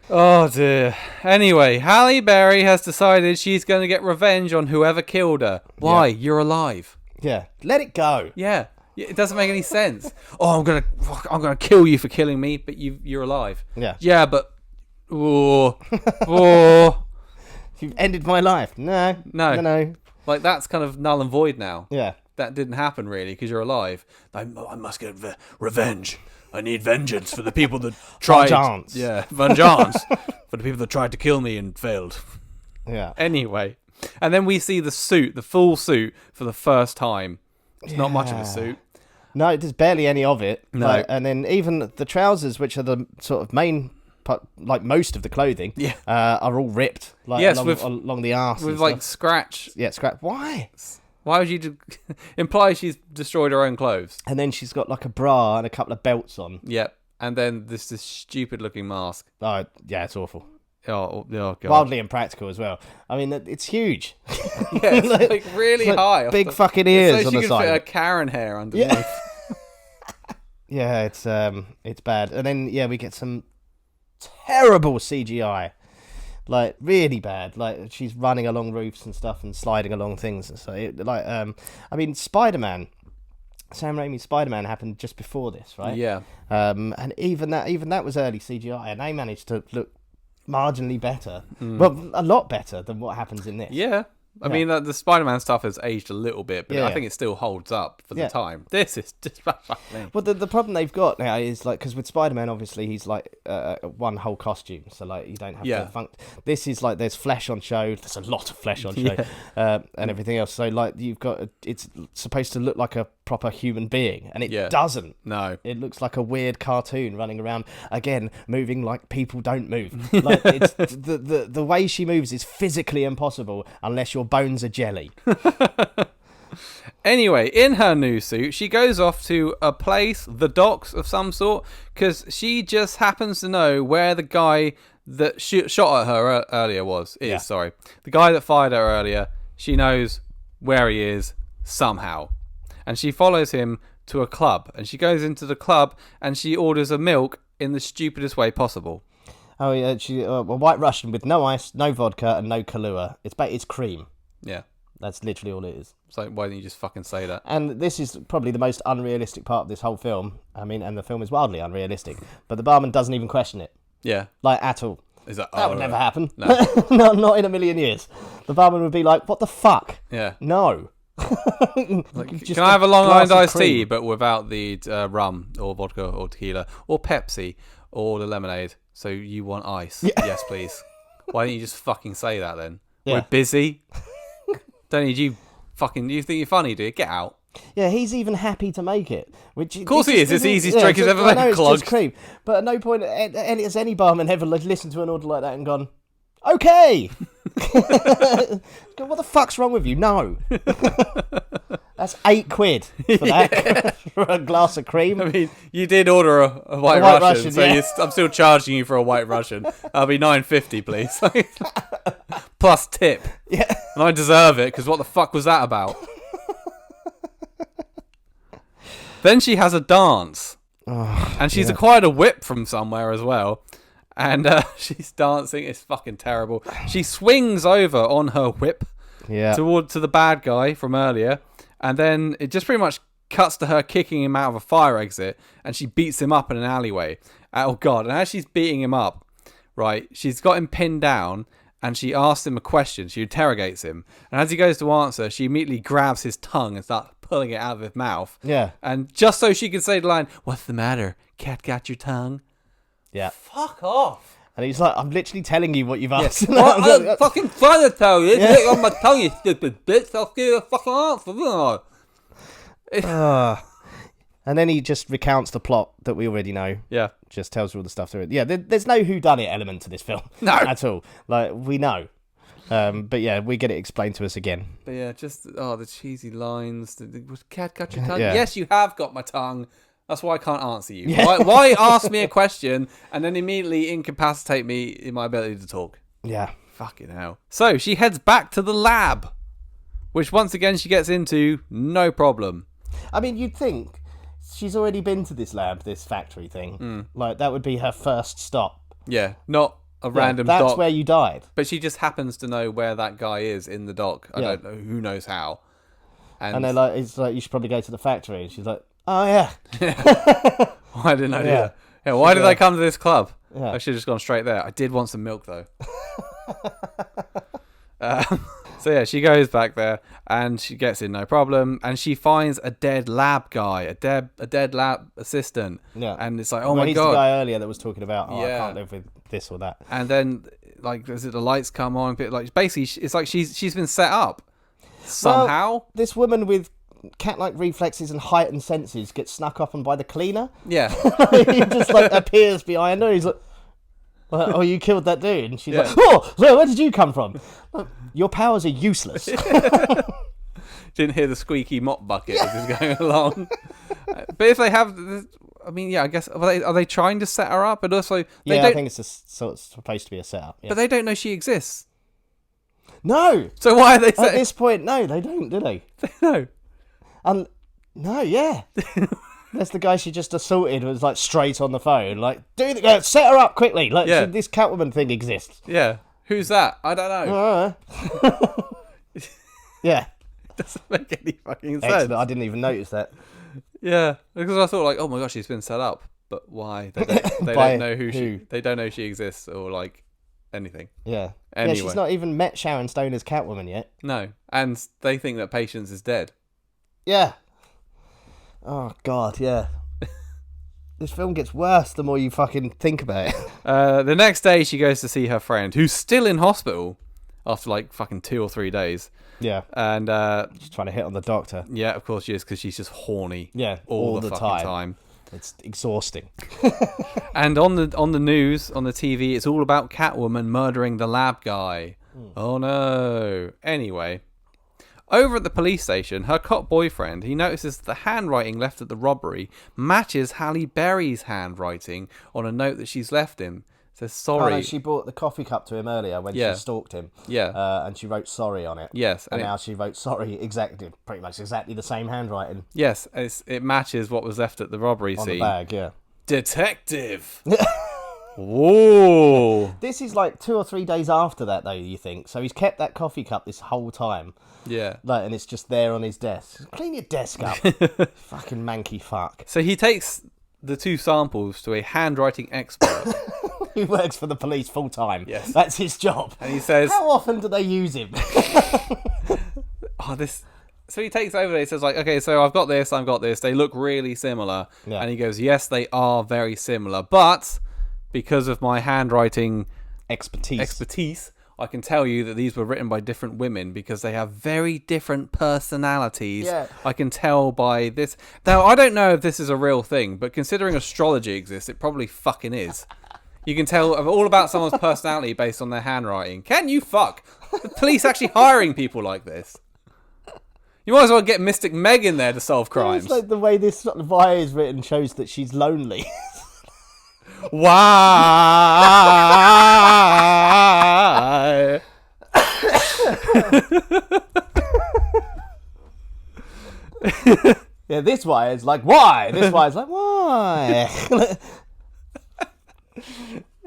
Oh, dear. Anyway, Halle Berry has decided she's going to get revenge on whoever killed her. Why? Yeah. You're alive. Yeah. Let it go. Yeah. It doesn't make any sense. Oh, I'm gonna kill you for killing me, but you're alive. Yeah. Yeah, but oh. You've ended my life. No. Like that's kind of null and void now. Yeah. That didn't happen really because you're alive. I must get revenge. I need vengeance for the people that tried. Vengeance. Yeah, vengeance for the people that tried to kill me and failed. Yeah. Anyway, and then we see the full suit for the first time. It's not much of a suit. No, there's barely any of it. No. And then even the trousers, which are the sort of main, like most of the clothing, are all ripped. Like yes, along the arse. With like scratch. Yeah, scratch. Why? Why would you imply she's destroyed her own clothes? And then she's got like a bra and a couple of belts on. Yep. And then this stupid looking mask. Oh, yeah, it's awful. Oh God. Wildly impractical as well. I mean, it's huge. Yeah, it's like really high. Big fucking ears so on the she side. can fit her Karen hair underneath. Yeah, it's bad. And then we get some terrible CGI. Like really bad. Like she's running along roofs and stuff and sliding along things. So I mean, Spider-Man. Sam Raimi's Spider-Man happened just before this, right? Yeah. And even that was early CGI, and they managed to look marginally better. Well, a lot better than what happens in this. Yeah. I mean, the Spider-Man stuff has aged a little bit, but I think it still holds up for the time. This is just fascinating. Well, the problem they've got now is like, because with Spider-Man, obviously he's like one whole costume, so like you don't have to this is like there's flesh on show. There's a lot of flesh on show, and everything else. So like you've got it's supposed to look like a proper human being, and it doesn't. No, it looks like a weird cartoon running around again, moving like people don't move. Like it's the way she moves is physically impossible unless your bones are jelly. Anyway, in her new suit, she goes off to a place, the docks of some sort, because she just happens to know where the guy that shot at her earlier Sorry. The guy that fired her earlier, she knows where he is somehow. And she follows him to a club. And she goes into the club and she orders a milk in the stupidest way possible. Oh, yeah, a White Russian with no ice, no vodka, and no Kahlua. It's cream. Yeah. That's literally all it is. So why didn't you just fucking say that? And this is probably the most unrealistic part of this whole film. I mean, and the film is wildly unrealistic. But the barman doesn't even question it. Yeah. Like, at all. Is that would never happen. No. No, not in a million years. The barman would be like, what the fuck? Yeah. No. Like, can I have a Long Island iced tea, but without the rum or vodka or tequila or Pepsi or the lemonade? So you want ice? Yeah. Yes, please. Why don't you just fucking say that then? Yeah. We're busy. Don't need you fucking... You think you're funny, do you? Get out. Yeah, he's even happy to make it. Which of course he is. It's the easiest drink he's ever made. It's just cream. But at no point has any barman ever listened to an order like that and gone, okay. What the fuck's wrong with you? No. That's £8 for that, for a glass of cream. I mean, you did order a white Russian, so yeah. I'm still charging you for a white Russian. I'll be $9.50, please. Plus tip. Yeah. And I deserve it, because what the fuck was that about? Then she has a dance. Oh, and she's acquired a whip from somewhere as well. And she's dancing. It's fucking terrible. She swings over on her whip to the bad guy from earlier. And then it just pretty much cuts to her kicking him out of a fire exit. And she beats him up in an alleyway. Oh, God. And as she's beating him up, right, she's got him pinned down. And she asks him a question. She interrogates him. And as he goes to answer, she immediately grabs his tongue and starts pulling it out of his mouth. Yeah. And just so she can say the line, "What's the matter? Cat got your tongue?" Yeah. Fuck off. And he's like, I'm literally telling you what you've asked. Well, I'm fucking trying to tell you. Get on my tongue, you stupid bitch. I'll give you a fucking answer. And then he just recounts the plot that we already know. Yeah. Just tells you all the stuff through it. Yeah, there's no whodunit element to this film. No. At all. Like, we know. But yeah, we get it explained to us again. But yeah, just, the cheesy lines. Was cat got your tongue? Yeah. Yes, you have got my tongue. That's why I can't answer you. Yeah. Why ask me a question and then immediately incapacitate me in my ability to talk? Yeah. Fucking hell. So she heads back to the lab, which once again she gets into, no problem. I mean, you'd think she's already been to this lab, this factory thing. Like, that would be her first stop. Yeah, not a random dock. That's where you died. But she just happens to know where that guy is in the dock. I don't know. Who knows how. And they're like, it's like, you should probably go to the factory. And she's like, oh, yeah. Why didn't I do that? Yeah, why did I come to this club? Yeah. I should have just gone straight there. I did want some milk, though. So yeah, she goes back there and she gets in no problem, and she finds a dead lab guy, a dead lab assistant. Yeah. And it's like, oh my he's God. the guy earlier that was talking about, I can't live with this or that. And then, like, the lights come on, but like, basically, it's like she's been set up somehow. Well, this woman with cat-like reflexes and heightened senses gets snuck up on by the cleaner. Yeah. He just like appears behind her. He's like, oh, you killed that dude. And she's like, oh, where did you come from? Like, your powers are useless. Didn't hear the squeaky mop bucket as he's going along. But if they have, I mean, yeah, I guess, are they trying to set her up? But also, I think it's supposed to be a setup. Yeah. But they don't know she exists. No. So why are they at this point? No, they don't, do they? No. No, yeah. That's the guy she just assaulted was like straight on the phone. Like, set her up quickly. Like, this Catwoman thing exists. Yeah. Who's that? I don't know. Yeah. It doesn't make any fucking sense. Excellent. I didn't even notice that. Yeah, because I thought like, oh my gosh, she's been set up. But why? They don't know they don't know she exists or like anything. Yeah. Anyway. Yeah, she's not even met Sharon Stone as Catwoman yet. No. And they think that Patience is dead. Yeah. Oh, God, yeah. This film gets worse the more you fucking think about it. The next day, she goes to see her friend, who's still in hospital after, like, fucking 2 or 3 days. Yeah. And she's trying to hit on the doctor. Yeah, of course she is, because she's just horny. Yeah, all the fucking time. It's exhausting. And on the news, on the TV, it's all about Catwoman murdering the lab guy. Oh, no. Anyway. Over at the police station, her cop boyfriend, he notices that the handwriting left at the robbery matches Halle Berry's handwriting on a note that she's left him. It says sorry. Oh, no, she brought the coffee cup to him earlier when she stalked him. Yeah. And she wrote sorry on it. Yes. And now she wrote sorry pretty much exactly the same handwriting. Yes, it matches what was left at the robbery on scene. The bag, yeah. Detective. Whoa. This is like 2 or 3 days after that, though, you think. So he's kept that coffee cup this whole time. Yeah. Like, and it's just there on his desk. Clean your desk up. Fucking manky fuck. So he takes the 2 samples to a handwriting expert. He works for the police full time. Yes. That's his job. And he says... How often do they use him? So he takes over there. He says, like, okay, so I've got this. They look really similar. Yeah. And he goes, yes, they are very similar. But because of my handwriting expertise, I can tell you that these were written by different women because they have very different personalities. Yeah. I can tell by this. Now, I don't know if this is a real thing, but considering astrology exists, it probably fucking is. You can tell all about someone's personality based on their handwriting. Can you fuck? The police actually hiring people like this. You might as well get Mystic Meg in there to solve crimes. It's like the way this Vi is written shows that she's lonely. Why? Yeah, this Y is like, why? This Y is like, why?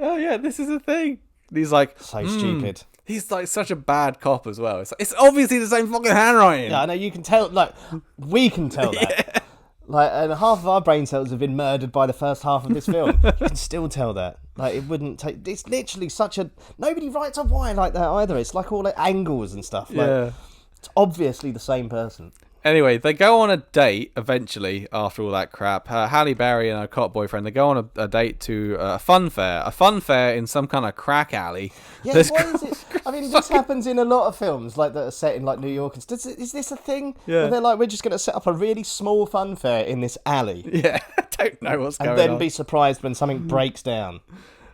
Oh, yeah, this is a thing. He's like... So stupid. He's like such a bad cop as well. It's obviously the same fucking handwriting. Yeah, I know, you can tell, like, we can tell that. Yeah. Like, and half of our brain cells have been murdered by the first half of this film. You can still tell that. Like, it wouldn't take... It's literally such a... Nobody writes a Y like that either. It's like all the angles and stuff. Like, Yeah. it's obviously the same person. Anyway, they go on a date eventually after all that crap. Halle Berry and her cop boyfriend, they go on a date to a fun fair. A fun fair in some kind of crack alley. Yeah, why is it? I mean, this happens in a lot of films like that are set in like New York. Is this a thing? Yeah. Where they're like, we're just going to set up a really small fun fair in this alley. Yeah, I don't know what's going on. And then be surprised when something breaks down.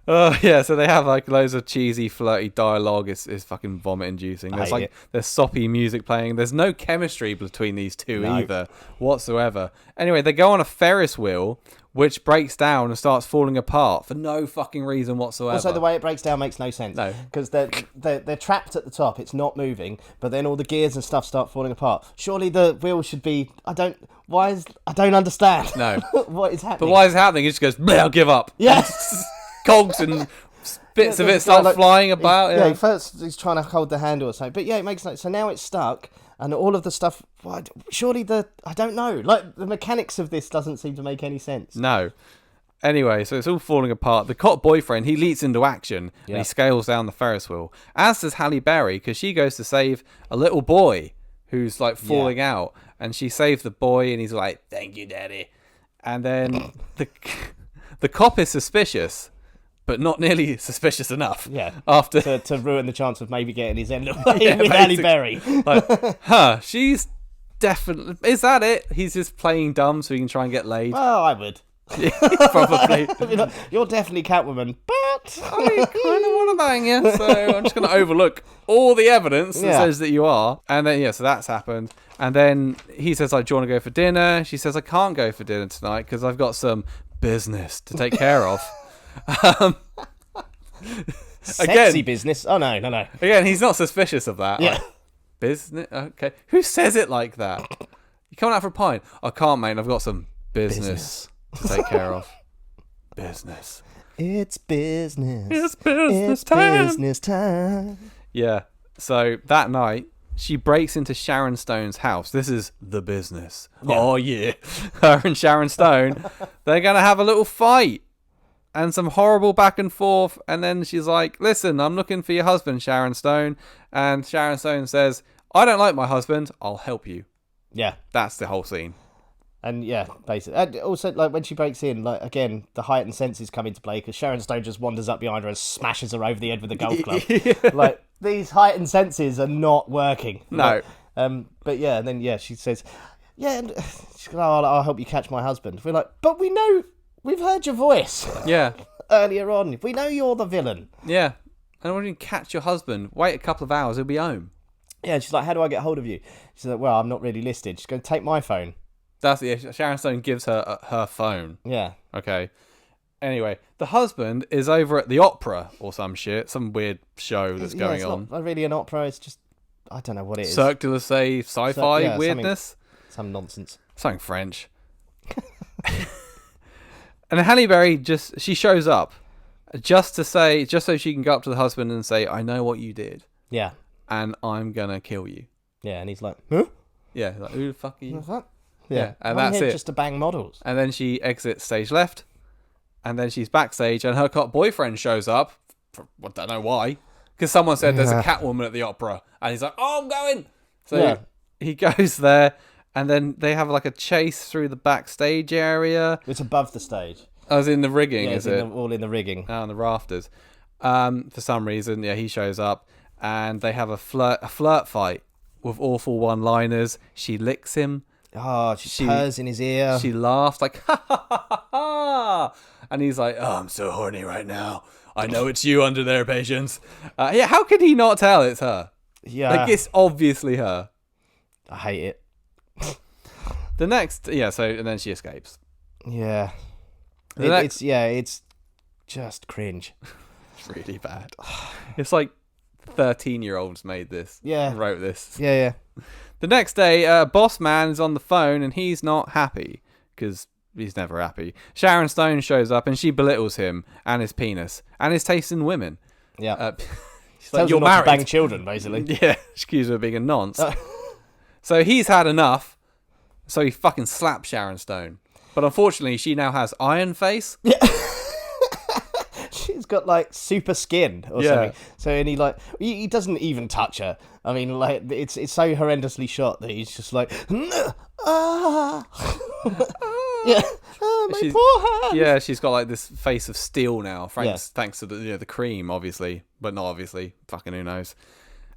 Oh, yeah, so they have like loads of cheesy, flirty dialogue. It's fucking vomit-inducing. There's soppy music playing. There's no chemistry between these two either, whatsoever. Anyway, they go on a Ferris wheel, which breaks down and starts falling apart for no fucking reason whatsoever. Also, the way it breaks down makes no sense. No. Because they're trapped at the top. It's not moving, but then all the gears and stuff start falling apart. Surely the wheel should be... I don't understand. No. What is happening? But why is it happening? He just goes, I'll give up. Yeah. Cogs and bits of it start flying about. Yeah, first he's trying to hold the handle or something. But yeah, it makes sense. So now it's stuck, and all of the stuff... Surely I don't know. Like, the mechanics of this doesn't seem to make any sense. No. Anyway, so it's all falling apart. The cop boyfriend, he leaps into action, and he scales down the Ferris wheel. As does Halle Berry, because she goes to save a little boy who's, like, falling out. And she saves the boy, and he's like, thank you, daddy. And then the cop is suspicious, but not nearly suspicious enough. Yeah. After to ruin the chance of maybe getting his end away with Halle Berry. Like, she's definitely... Is that it? He's just playing dumb so he can try and get laid? Well, I would. Probably. You're definitely Catwoman, but I kind of want to bang you, so I'm just going to overlook all the evidence that says that you are. And then, so that's happened. And then he says, like, do you want to go for dinner? She says, I can't go for dinner tonight because I've got some business to take care of. Sexy business. Oh, no. Again, he's not suspicious of that. Yeah. Like, business? Okay. Who says it like that? You coming out for a pint? I can't, mate. I've got some business to take care of. Business. It's business. It's business time. Business time. Yeah. So that night, she breaks into Sharon Stone's house. This is the business. Yeah. Oh, yeah. Her and Sharon Stone, they're going to have a little fight. And some horrible back and forth. And then she's like, listen, I'm looking for your husband, Sharon Stone. And Sharon Stone says, I don't like my husband. I'll help you. Yeah. That's the whole scene. And yeah, basically. And also, like, when she breaks in, like, again, the heightened senses come into play because Sharon Stone just wanders up behind her and smashes her over the head with a golf club. Like, these heightened senses are not working. No. Like, but yeah, and then, she says, and she's like, oh, I'll help you catch my husband. We're like, but we know, we've heard your voice. Yeah. Earlier on. We know you're the villain. Yeah. And when you catch your husband, wait a couple of hours, he'll be home. Yeah, she's like, how do I get hold of you? She's like, well, I'm not really listed. She's going to take my phone. Sharon Stone gives her her phone. Yeah. Okay. Anyway, the husband is over at the opera or some shit, some weird show that's going on. It's not really an opera. It's just, I don't know what it is. Cirque du Soleil sci-fi weirdness. Some nonsense. Something French. And Halle Berry she shows up just so she can go up to the husband and say, I know what you did. Yeah. And I'm gonna kill you. Yeah, and he's like, huh? Yeah, like, who the fuck are you? What's that? Yeah, and I'm that's here it. Just to bang models. And then she exits stage left, and then she's backstage, and her boyfriend shows up. I don't know why, because someone said there's a Catwoman at the opera, and he's like, "Oh, I'm going." So he goes there, and then they have like a chase through the backstage area. It's above the stage. I was in the rigging, is it? All in the rigging. On the rafters. For some reason, he shows up, and they have a flirt fight with awful one-liners. She licks him. Oh, she purrs in his ear. She laughs like, ha, ha, ha, ha, ha. And he's like, oh, I'm so horny right now. I know it's you under there, Patience. How could he not tell it's her? Yeah. Like, it's obviously her. I hate it. The next, and then she escapes. Yeah. It's just cringe. It's really bad. It's like 13-year-olds made this. Yeah. Wrote this. Yeah. The next day, Boss Man is on the phone and he's not happy because he's never happy. Sharon Stone shows up and she belittles him and his penis and his taste in women. Yeah. She's like, you're not married. To bang children, basically. Yeah, excuse her being a nonce. So he's had enough. So he fucking slaps Sharon Stone. But unfortunately, she now has iron face. Yeah. She's got like super skin or something. So and he doesn't even touch her. I mean, like it's so horrendously shot that he's just like, yeah, my poor hand. Yeah, she's got like this face of steel now, thanks to the cream, obviously, but not obviously. Fucking who knows.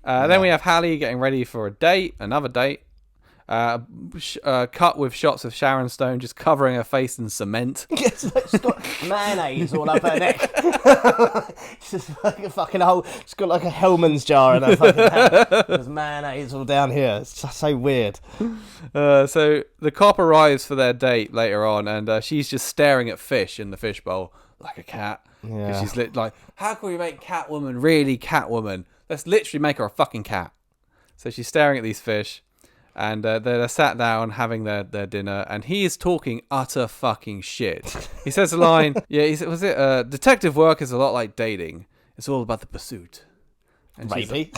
Then we have Halle getting ready for another date. Cut with shots of Sharon Stone just covering her face in cement. She's got mayonnaise all up her neck. She's like a fucking hole. She's got like a Hellman's jar in her fucking hand. There's mayonnaise all down here. It's just so weird. So the cop arrives for their date later on, and she's just staring at fish in the fishbowl like a cat. Yeah. She's like, how can we make Catwoman really Catwoman? Let's literally make her a fucking cat. So she's staring at these fish. And they're sat down having their dinner, and he is talking utter fucking shit. He says a line, detective work is a lot like dating. It's all about the pursuit. And maybe.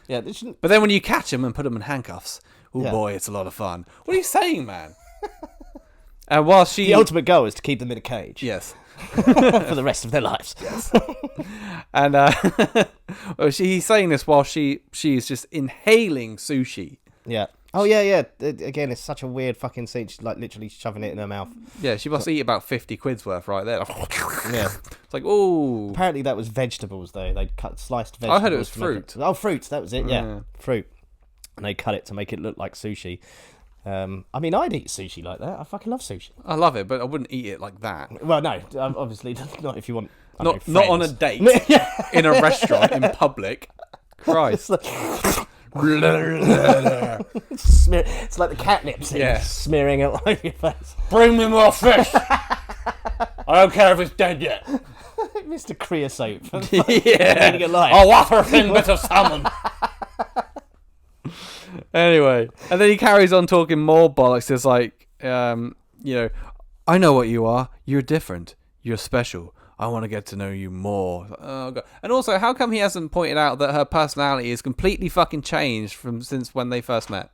Yeah. But then when you catch him and put him in handcuffs, boy, it's a lot of fun. What are you saying, man? And while the ultimate goal is to keep them in a cage. Yes. For the rest of their lives. Yes. And she's saying this while she's just inhaling sushi. Yeah. Oh yeah. Again, it's such a weird fucking scene. She's like literally shoving it in her mouth. Yeah, she must eat about 50 quid's worth right there. Yeah. It's like, ooh. Apparently that was vegetables though. They cut sliced vegetables. I heard it was fruit. Fruit. That was it. Yeah. Fruit. And they cut it to make it look like sushi. I mean, I'd eat sushi like that. I fucking love sushi. I love it, but I wouldn't eat it like that. Well, no, obviously not if you want. Not on a date in a restaurant in public. Christ. It's like the catnip scene, smearing it all over your face. Bring me more fish. I don't care if it's dead yet. Mr. Creosote. Yeah. A water thin bit of salmon. Anyway, and then he carries on talking more bollocks. It's like, I know what you are. You're different. You're special. I want to get to know you more. Oh, God. And also, how come he hasn't pointed out that her personality is completely fucking changed since when they first met?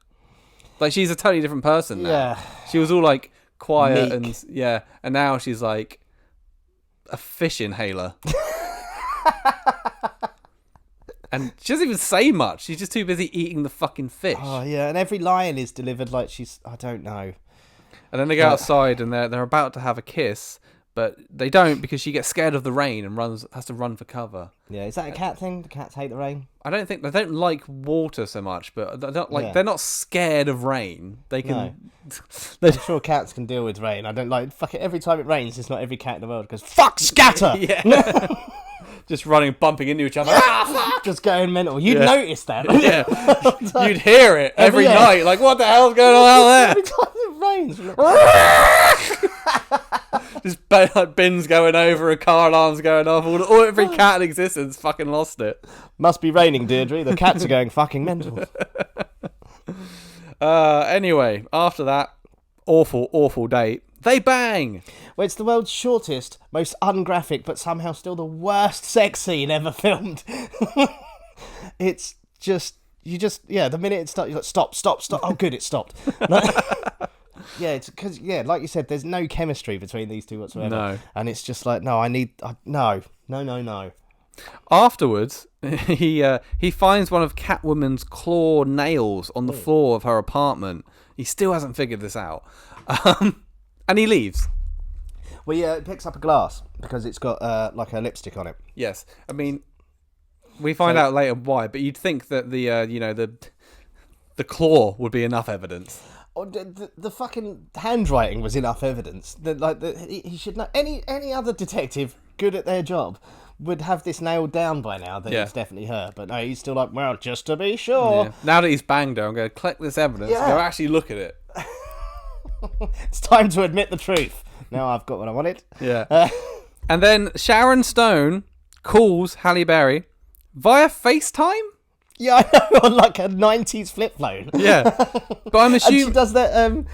Like, she's a totally different person now. Yeah. She was all like quiet Meek. and now she's like a fish inhaler. And she doesn't even say much. She's just too busy eating the fucking fish. Oh yeah, and every line is delivered like I don't know. And then they go outside and they're about to have a kiss, but they don't because she gets scared of the rain and has to run for cover. Yeah, is that a cat thing? The cats hate the rain? I don't think they don't like water so much, but they're not scared of rain. They can. No. I'm sure cats can deal with rain. I don't like fuck it. Every time it rains, it's not every cat in the world goes fuck scatter. Yeah. just running, bumping into each other. Just going mental. You'd notice that. Yeah. You'd hear it every night. Like, what the hell's going on out there? Every time it rains. Just like bins going over and car alarms going off. Every cat in existence fucking lost it. Must be raining, Deirdre. The cats are going fucking mental. Anyway, after that awful date, they bang. Well, it's the world's shortest, most ungraphic, but somehow still the worst sex scene ever filmed. It's just, the minute it starts, you're like, stop. Oh, good, it stopped. Yeah, it's because, like you said, there's no chemistry between these two whatsoever. No. And it's just like, no. Afterwards, he finds one of Catwoman's claw nails on the floor of her apartment. He still hasn't figured this out. And he leaves. Well, yeah, it picks up a glass because it's got like a lipstick on it. Yes. I mean, we find out later why, but you'd think that the claw would be enough evidence. Oh, the fucking handwriting was enough evidence. He should know. Any other detective good at their job would have this nailed down by now that it's definitely her. But no, he's still like, well, just to be sure. Yeah. Now that he's banged her, I'm going to collect this evidence and go actually look at it. It's time to admit the truth. Now I've got what I wanted. Yeah. And then Sharon Stone calls Halle Berry via FaceTime? Yeah, I know, on like a 90s flip phone. Yeah. But I'm assuming... And she does that,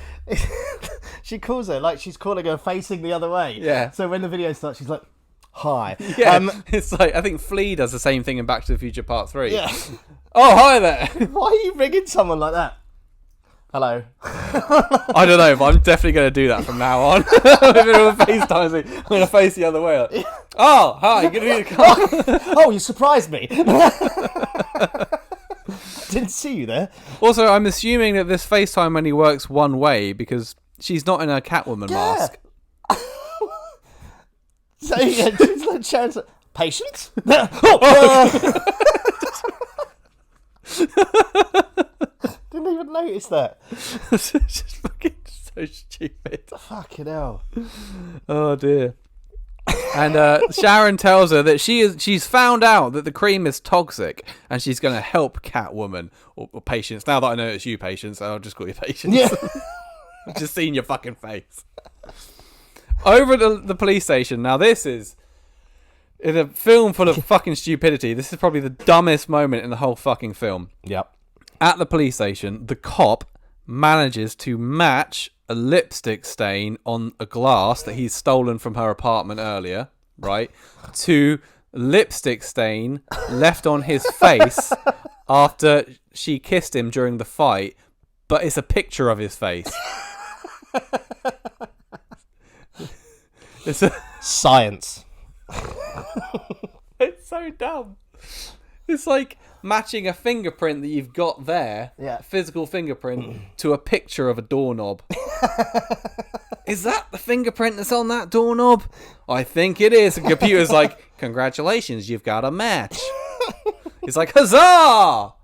she calls her like she's calling her facing the other way. Yeah. So when the video starts, she's like, hi. Yeah, it's like, I think Flea does the same thing in Back to the Future Part 3. Yeah. Oh, hi there. Why are you ringing someone like that? Hello. I don't know, but I'm definitely going to do that from now on. If anyone FaceTimes me, I'm going to face the other way. Like, oh, hi, good to come. Oh, you surprised me. Didn't see you there. Also, I'm assuming that this FaceTime only works one way because she's not in her Catwoman mask. So yeah, she's like Sharon's like, patience? Didn't even notice that. It's just fucking so stupid. Fucking hell. Oh dear. And Sharon tells her that she's found out that the cream is toxic and she's going to help Catwoman or Patience. Now that I know it's you, Patience, I'll just call you Patience. Yeah. I've just seen your fucking face. Over at the police station. Now this is in a film full of fucking stupidity. This is probably the dumbest moment in the whole fucking film. Yep. At the police station, the cop manages to match a lipstick stain on a glass that he's stolen from her apartment earlier, right, to lipstick stain left on his face after she kissed him during the fight, but it's a picture of his face. It's science. It's so dumb. It's like matching a fingerprint that you've got there, a physical fingerprint, to a picture of a doorknob. Is that the fingerprint that's on that doorknob? I think it is. The computer's like, congratulations, you've got a match. It's like, huzzah!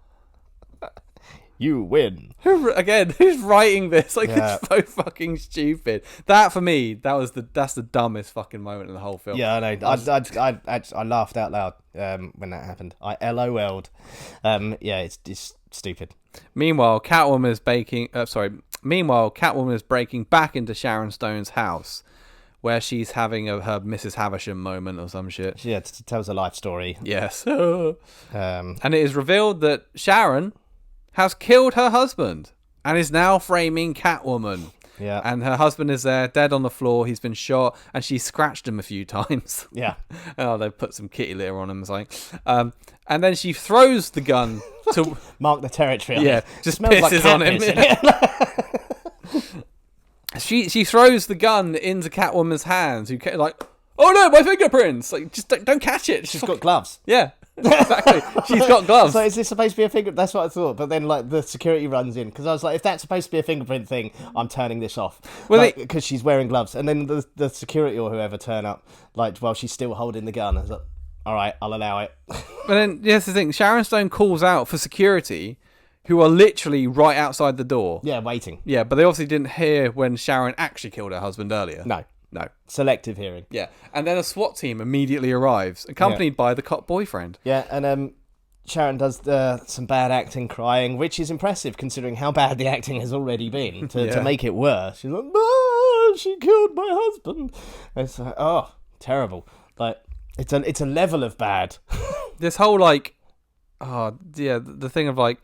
You win. Who's writing this? Like, it's so fucking stupid. That, for me, that's the dumbest fucking moment in the whole film. Yeah, I know. I laughed out loud when that happened. I LOL'd. Yeah, it's stupid. Meanwhile, Catwoman is breaking back into Sharon Stone's house, where she's having her Mrs. Havisham moment or some shit. Yeah, tells a life story. Yes. And it is revealed that Sharon has killed her husband and is now framing Catwoman. Yeah. And her husband is there, dead on the floor. He's been shot, and she scratched him a few times. Yeah. Oh, they put some kitty litter on him, something. And then she throws the gun to mark the territory. Yeah, just pisses on him. She throws the gun into Catwoman's hands. Who like, oh no, my fingerprints! Like, just don't catch it. She's got gloves. Yeah. Exactly. She's got gloves. So is this supposed to be a fingerprint? That's what I thought. But then, like, the security runs in because I was like, if that's supposed to be a fingerprint thing, I'm turning this off. Well, because she's wearing gloves. And then the security or whoever turn up, like, while she's still holding the gun. I was like, all right, I'll allow it. But then, yes, the thing, Sharon Stone calls out for security, who are literally right outside the door. Yeah, waiting. Yeah, but they obviously didn't hear when Sharon actually killed her husband earlier. No. No. Selective hearing. Yeah. And then a SWAT team immediately arrives, accompanied by the cop boyfriend. Yeah, and Sharon does some bad acting crying, which is impressive considering how bad the acting has already been to make it worse. She's like, no, she killed my husband. And it's like, oh, terrible. Like, it's a level of bad. This whole, like, the thing of, like,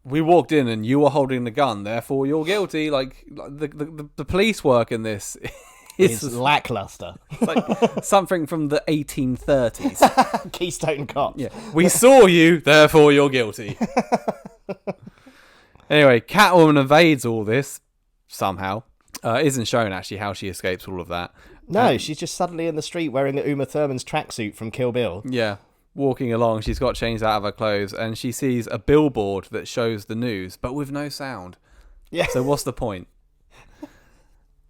we walked in and you were holding the gun, therefore you're guilty. Like, the police work in this is lackluster. Like something from the 1830s. Keystone Cops. Yeah. We saw you, therefore you're guilty. Anyway, Catwoman evades all this somehow. Isn't shown actually how she escapes all of that. No, she's just suddenly in the street wearing the Uma Thurman's tracksuit from Kill Bill. Yeah. Walking along, she's got changed out of her clothes, and she sees a billboard that shows the news, but with no sound. Yeah. So what's the point?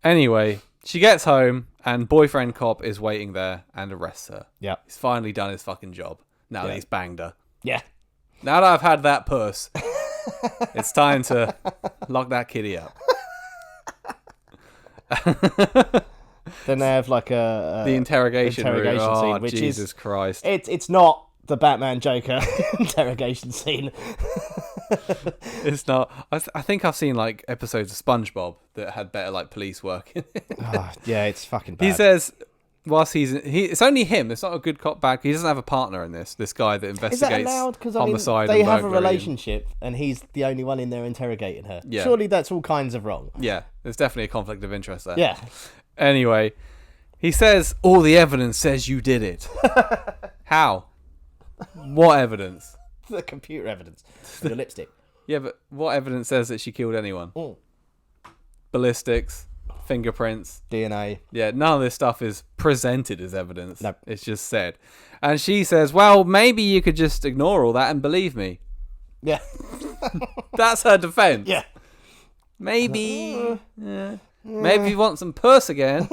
Anyway, she gets home, and boyfriend cop is waiting there and arrests her. Yeah. He's finally done his fucking job. Now that he's banged her. Yeah. Now that I've had that puss, it's time to lock that kitty up. Then they have like the interrogation room. Oh, scene, which Jesus Christ. It's not the Batman Joker interrogation scene. It's not. I think I've seen like episodes of SpongeBob that had better like police work in it. Yeah, it's fucking bad. He says, whilst it's only him. It's not a good cop bad. He doesn't have a partner in this. This guy that investigates Is that allowed? Because homicide. They and have a burglary relationship, and he's the only one in there interrogating her. Yeah. Surely that's all kinds of wrong. Yeah, there's definitely a conflict of interest there. Yeah. Anyway, he says all the evidence says you did it. How? What evidence? The computer evidence. The lipstick. Yeah, but what evidence says that she killed anyone? Mm. Ballistics, fingerprints, DNA. Yeah, none of this stuff is presented as evidence. No. It's just said. And she says, well, maybe you could just ignore all that and believe me. Yeah. That's her defense. Yeah. Maybe. Maybe if you want some puss again,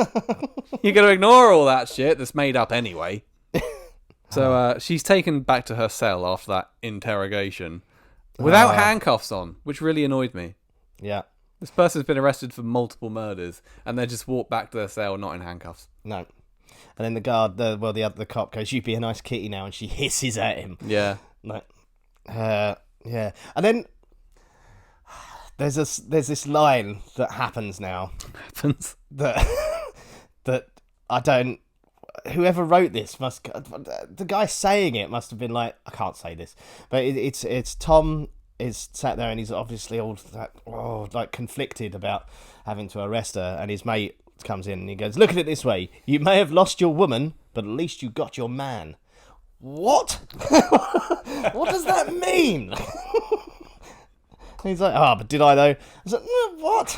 you're going to ignore all that shit that's made up anyway. So she's taken back to her cell after that interrogation without handcuffs on, which really annoyed me. Yeah. This person's been arrested for multiple murders, and they just walk back to their cell not in handcuffs. No. And then the guard, the cop goes, "You be a nice kitty now," and she hisses at him. Yeah. Like, yeah. And then there's this line that happens now. That I don't. Whoever wrote this the guy saying it must have been like, I can't say this, but it's Tom is sat there and he's obviously all like conflicted about having to arrest her, and his mate comes in and he goes, "Look at it this way, you may have lost your woman, but at least you got your man." What? What does that mean? He's like, but did I though? I was like, no, what?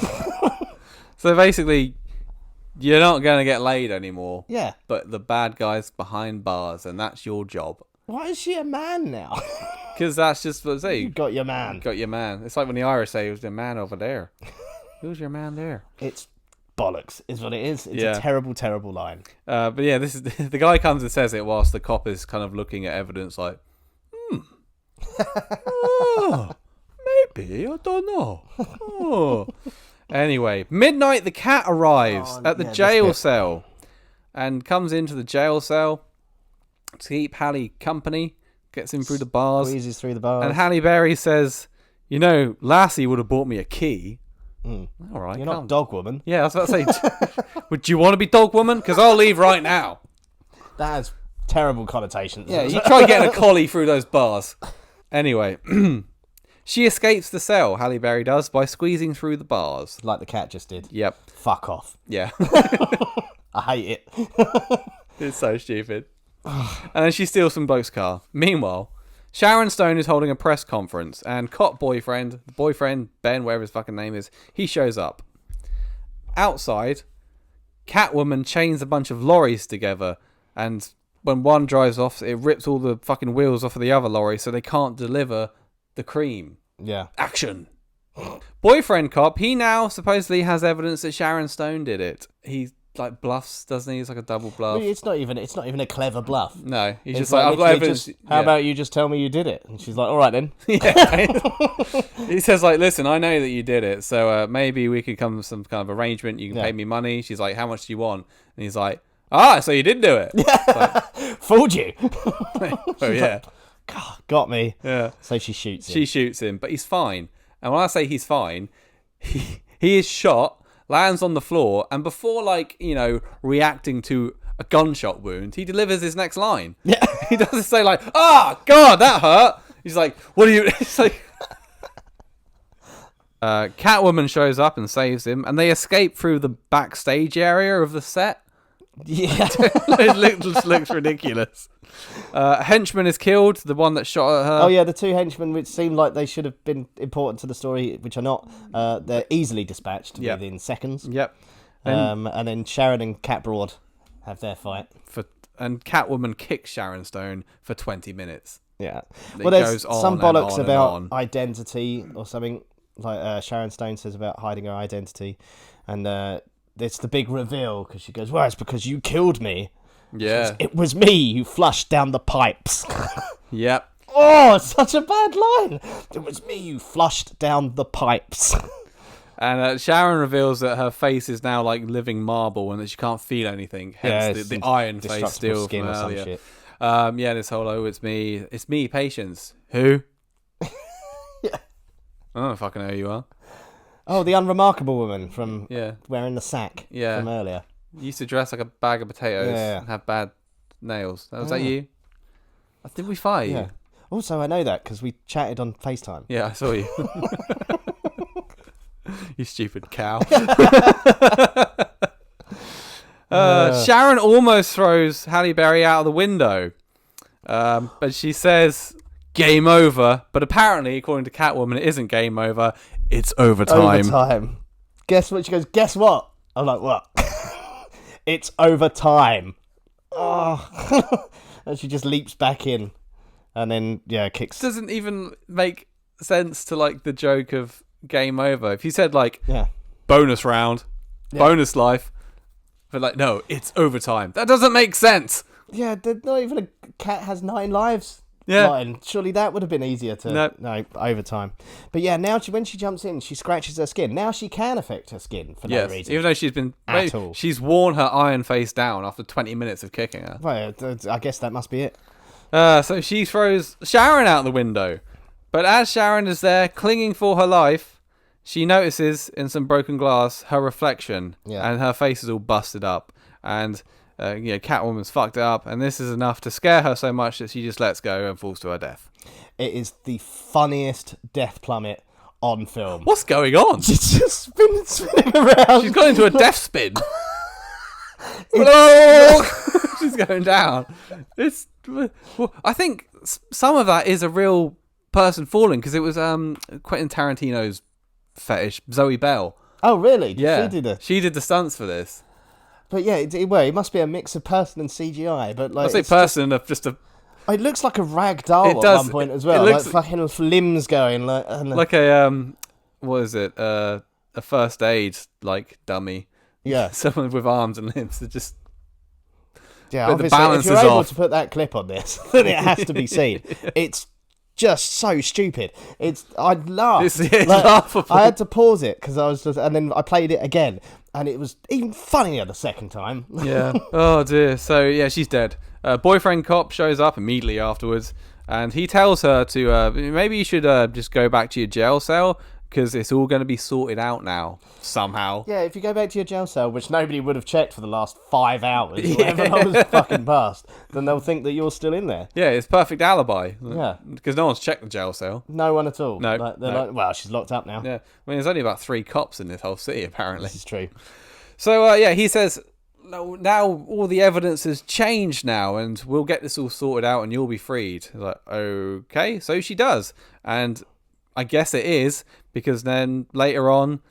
So basically, you're not going to get laid anymore. Yeah. But the bad guy's behind bars, and that's your job. Why is she a man now? Because that's just what I say. You got your man. Got your man. It's like when the Irish say, "Who's the man over there?" Who's your man there? It's bollocks, is what it is. It's a terrible, terrible line. But yeah, this is the guy comes and says it whilst the cop is kind of looking at evidence like, maybe, I don't know. Anyway, midnight, the cat arrives at the jail cell and comes into the jail cell to keep Halle company, gets him through the bars. Squeezes through the bars. And Halle Berry says, Lassie would have bought me a key. All right, you're not Dog Woman. Yeah, I was about to say, would you want to be Dog Woman? Because I'll leave right now. That has terrible connotations. Yeah, you try getting a collie through those bars. Anyway, she escapes the cell, Halle Berry does, by squeezing through the bars. Like the cat just did. Yep. Fuck off. Yeah. I hate it. It's so stupid. And then she steals some bloke's car. Meanwhile, Sharon Stone is holding a press conference, and cop boyfriend, Ben, whatever his fucking name is, he shows up. Outside, Catwoman chains a bunch of lorries together, and when one drives off, it rips all the fucking wheels off of the other lorry so they can't deliver the cream. Yeah. Action. Boyfriend cop, he now supposedly has evidence that Sharon Stone did it. He like bluffs, doesn't he? It's like a double bluff. Well, it's not even a clever bluff. No, he's It's just like, I've got literally evidence. how about you just tell me you did it? And she's like, all right then. Yeah. He says like, listen, I know that you did it, so maybe we could come to some kind of arrangement. You can pay me money. She's like, how much do you want? And he's like, so you did do it. Fooled you. Oh yeah. God, got me. Yeah. So she shoots him. She shoots him, but he's fine. And when I say he's fine, he is shot, lands on the floor, and before reacting to a gunshot wound, he delivers his next line. Yeah. He doesn't say like, God, that hurt. He's like, what are you... It's like... Catwoman shows up and saves him, and they escape through the backstage area of the set. Yeah. It looks ridiculous. Henchman is killed, the one that shot at her. Oh yeah, the two henchmen, which seem like they should have been important to the story, which are not. They're easily dispatched within seconds. Yep. And then Sharon and Cat Broad have their fight. And Catwoman kicks Sharon Stone for 20 minutes. Yeah. Well, there's some bollocks about identity or something, like Sharon Stone says about hiding her identity, and it's the big reveal because she goes, well, it's because you killed me. Yeah. Goes, it was me who flushed down the pipes. Yep. Oh, it's such a bad line. It was me who flushed down the pipes. And Sharon reveals that her face is now like living marble and that she can't feel anything. Hence the iron face still skin from or some earlier. shit. This whole, it's me, Patience. Who? Yeah. I don't fucking know who you are. Oh, the unremarkable woman from Yeah. wearing the sack from earlier. You used to dress like a bag of potatoes and have bad nails. Was that you? Did we fight you? Yeah. Also, I know that because we chatted on FaceTime. Yeah, I saw you. You stupid cow. Sharon almost throws Halle Berry out of the window. But she says, game over. But apparently, according to Catwoman, it isn't game over. It's overtime. Overtime. Guess what? She goes, guess what? I'm like, what? It's overtime. Oh. And she just leaps back in. And then, kicks. Doesn't even make sense to, like, the joke of game over. If you said, like, bonus round, bonus life, but, like, no, it's overtime. That doesn't make sense. Yeah, not even a cat has 9 lives. Yeah. Line. Surely that would have been easier to... No, overtime. But yeah, now when she jumps in, she scratches her skin. Now she can affect her skin for no reason. Even though she's been... She's worn her iron face down after 20 minutes of kicking her. Well, I guess that must be it. So she throws Sharon out the window. But as Sharon is there, clinging for her life, she notices in some broken glass her reflection. Yeah. And her face is all busted up. And... Catwoman's fucked it up, and this is enough to scare her so much that she just lets go and falls to her death. It is the funniest death plummet on film. What's going on? She's just spinning around. She's gone into a death spin. She's going down. I think some of that is a real person falling, because it was Quentin Tarantino's fetish, Zoe Bell. Oh, really? Yeah. She did the stunts for this. But yeah, it must be a mix of person and CGI. But like, I say person of just a. It looks like a rag doll at one point as well. It looks like fucking limbs going like a what is it? A first aid like dummy. Yeah, someone with arms and limbs that just. Yeah, obviously, the balance if you're able to put that clip on this, then it has to be seen. It's just so stupid. I'd laugh. It's laughable. I had to pause it because I was just, and then I played it again, and it was even funnier the second time. Yeah. Oh dear. So yeah, she's dead. Boyfriend cop shows up immediately afterwards, and he tells her to maybe you should just go back to your jail cell, because it's all going to be sorted out now somehow. Yeah, if you go back to your jail cell, which nobody would have checked for the last 5 hours, whatever long has fucking passed, then they'll think that you're still in there. Yeah, it's perfect alibi. Yeah. Because no one's checked the jail cell. No one at all. No. They're like, well, she's locked up now. Yeah. I mean, there's only about 3 cops in this whole city, apparently. This is true. So, he says, now all the evidence has changed now, and we'll get this all sorted out and you'll be freed. He's like, okay. So she does. And I guess it is, because then later on,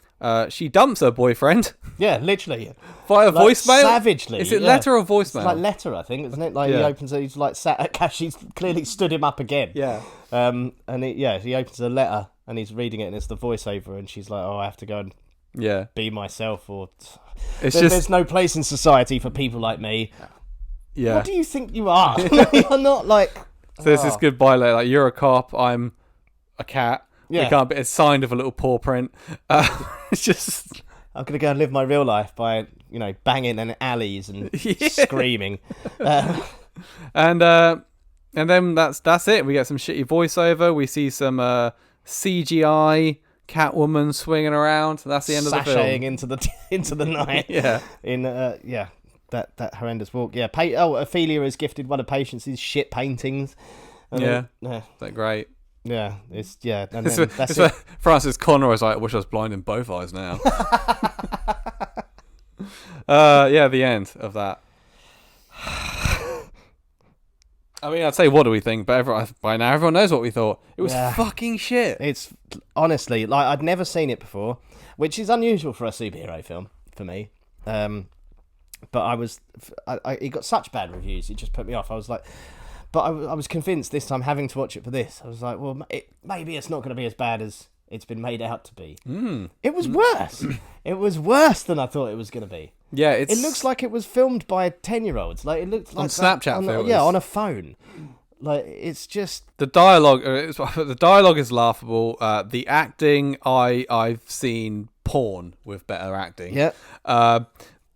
she dumps her boyfriend. Yeah, literally. Via voicemail? Savagely. Is it letter or voicemail? It's like letter, I think, isn't it? Like he opens it, he's like sat at cash, she's clearly stood him up again. Yeah. And he opens a letter and he's reading it and it's the voiceover and she's like, oh, I have to go and Yeah. be myself, or It's there's no place in society for people like me. Yeah. What do you think you are? You're not like. So there's this good byline, like, you're a cop, I'm a cat. Yeah. We can't be, it's signed with a little paw print. It's just... I'm gonna go and live my real life by, banging in alleys and screaming. And then that's it. We get some shitty voiceover. We see some CGI Catwoman swinging around. That's the end of the film. Sashaying into the night. Yeah. In that horrendous walk. Yeah. Ophelia has gifted one of Patience's shit paintings. Yeah. Is that great? Yeah. And then that's it. Francis Conroy is like, I wish I was blind in both eyes now. The end of that. I mean, I'd say, what do we think? But by now, everyone knows what we thought. It was fucking shit. It's honestly, like, I'd never seen it before, which is unusual for a superhero film for me. But it got such bad reviews, it just put me off. I was like, but I was convinced this time, having to watch it for this. I was like, well, maybe it's not going to be as bad as it's been made out to be. It was worse. It was worse than I thought it was going to be. Yeah, it looks like it was filmed by 10-year-olds. Like, it looked like on Snapchat filters. Yeah, on a phone. Like, it's just the dialogue. The dialogue is laughable. The acting, I've seen porn with better acting. Yeah.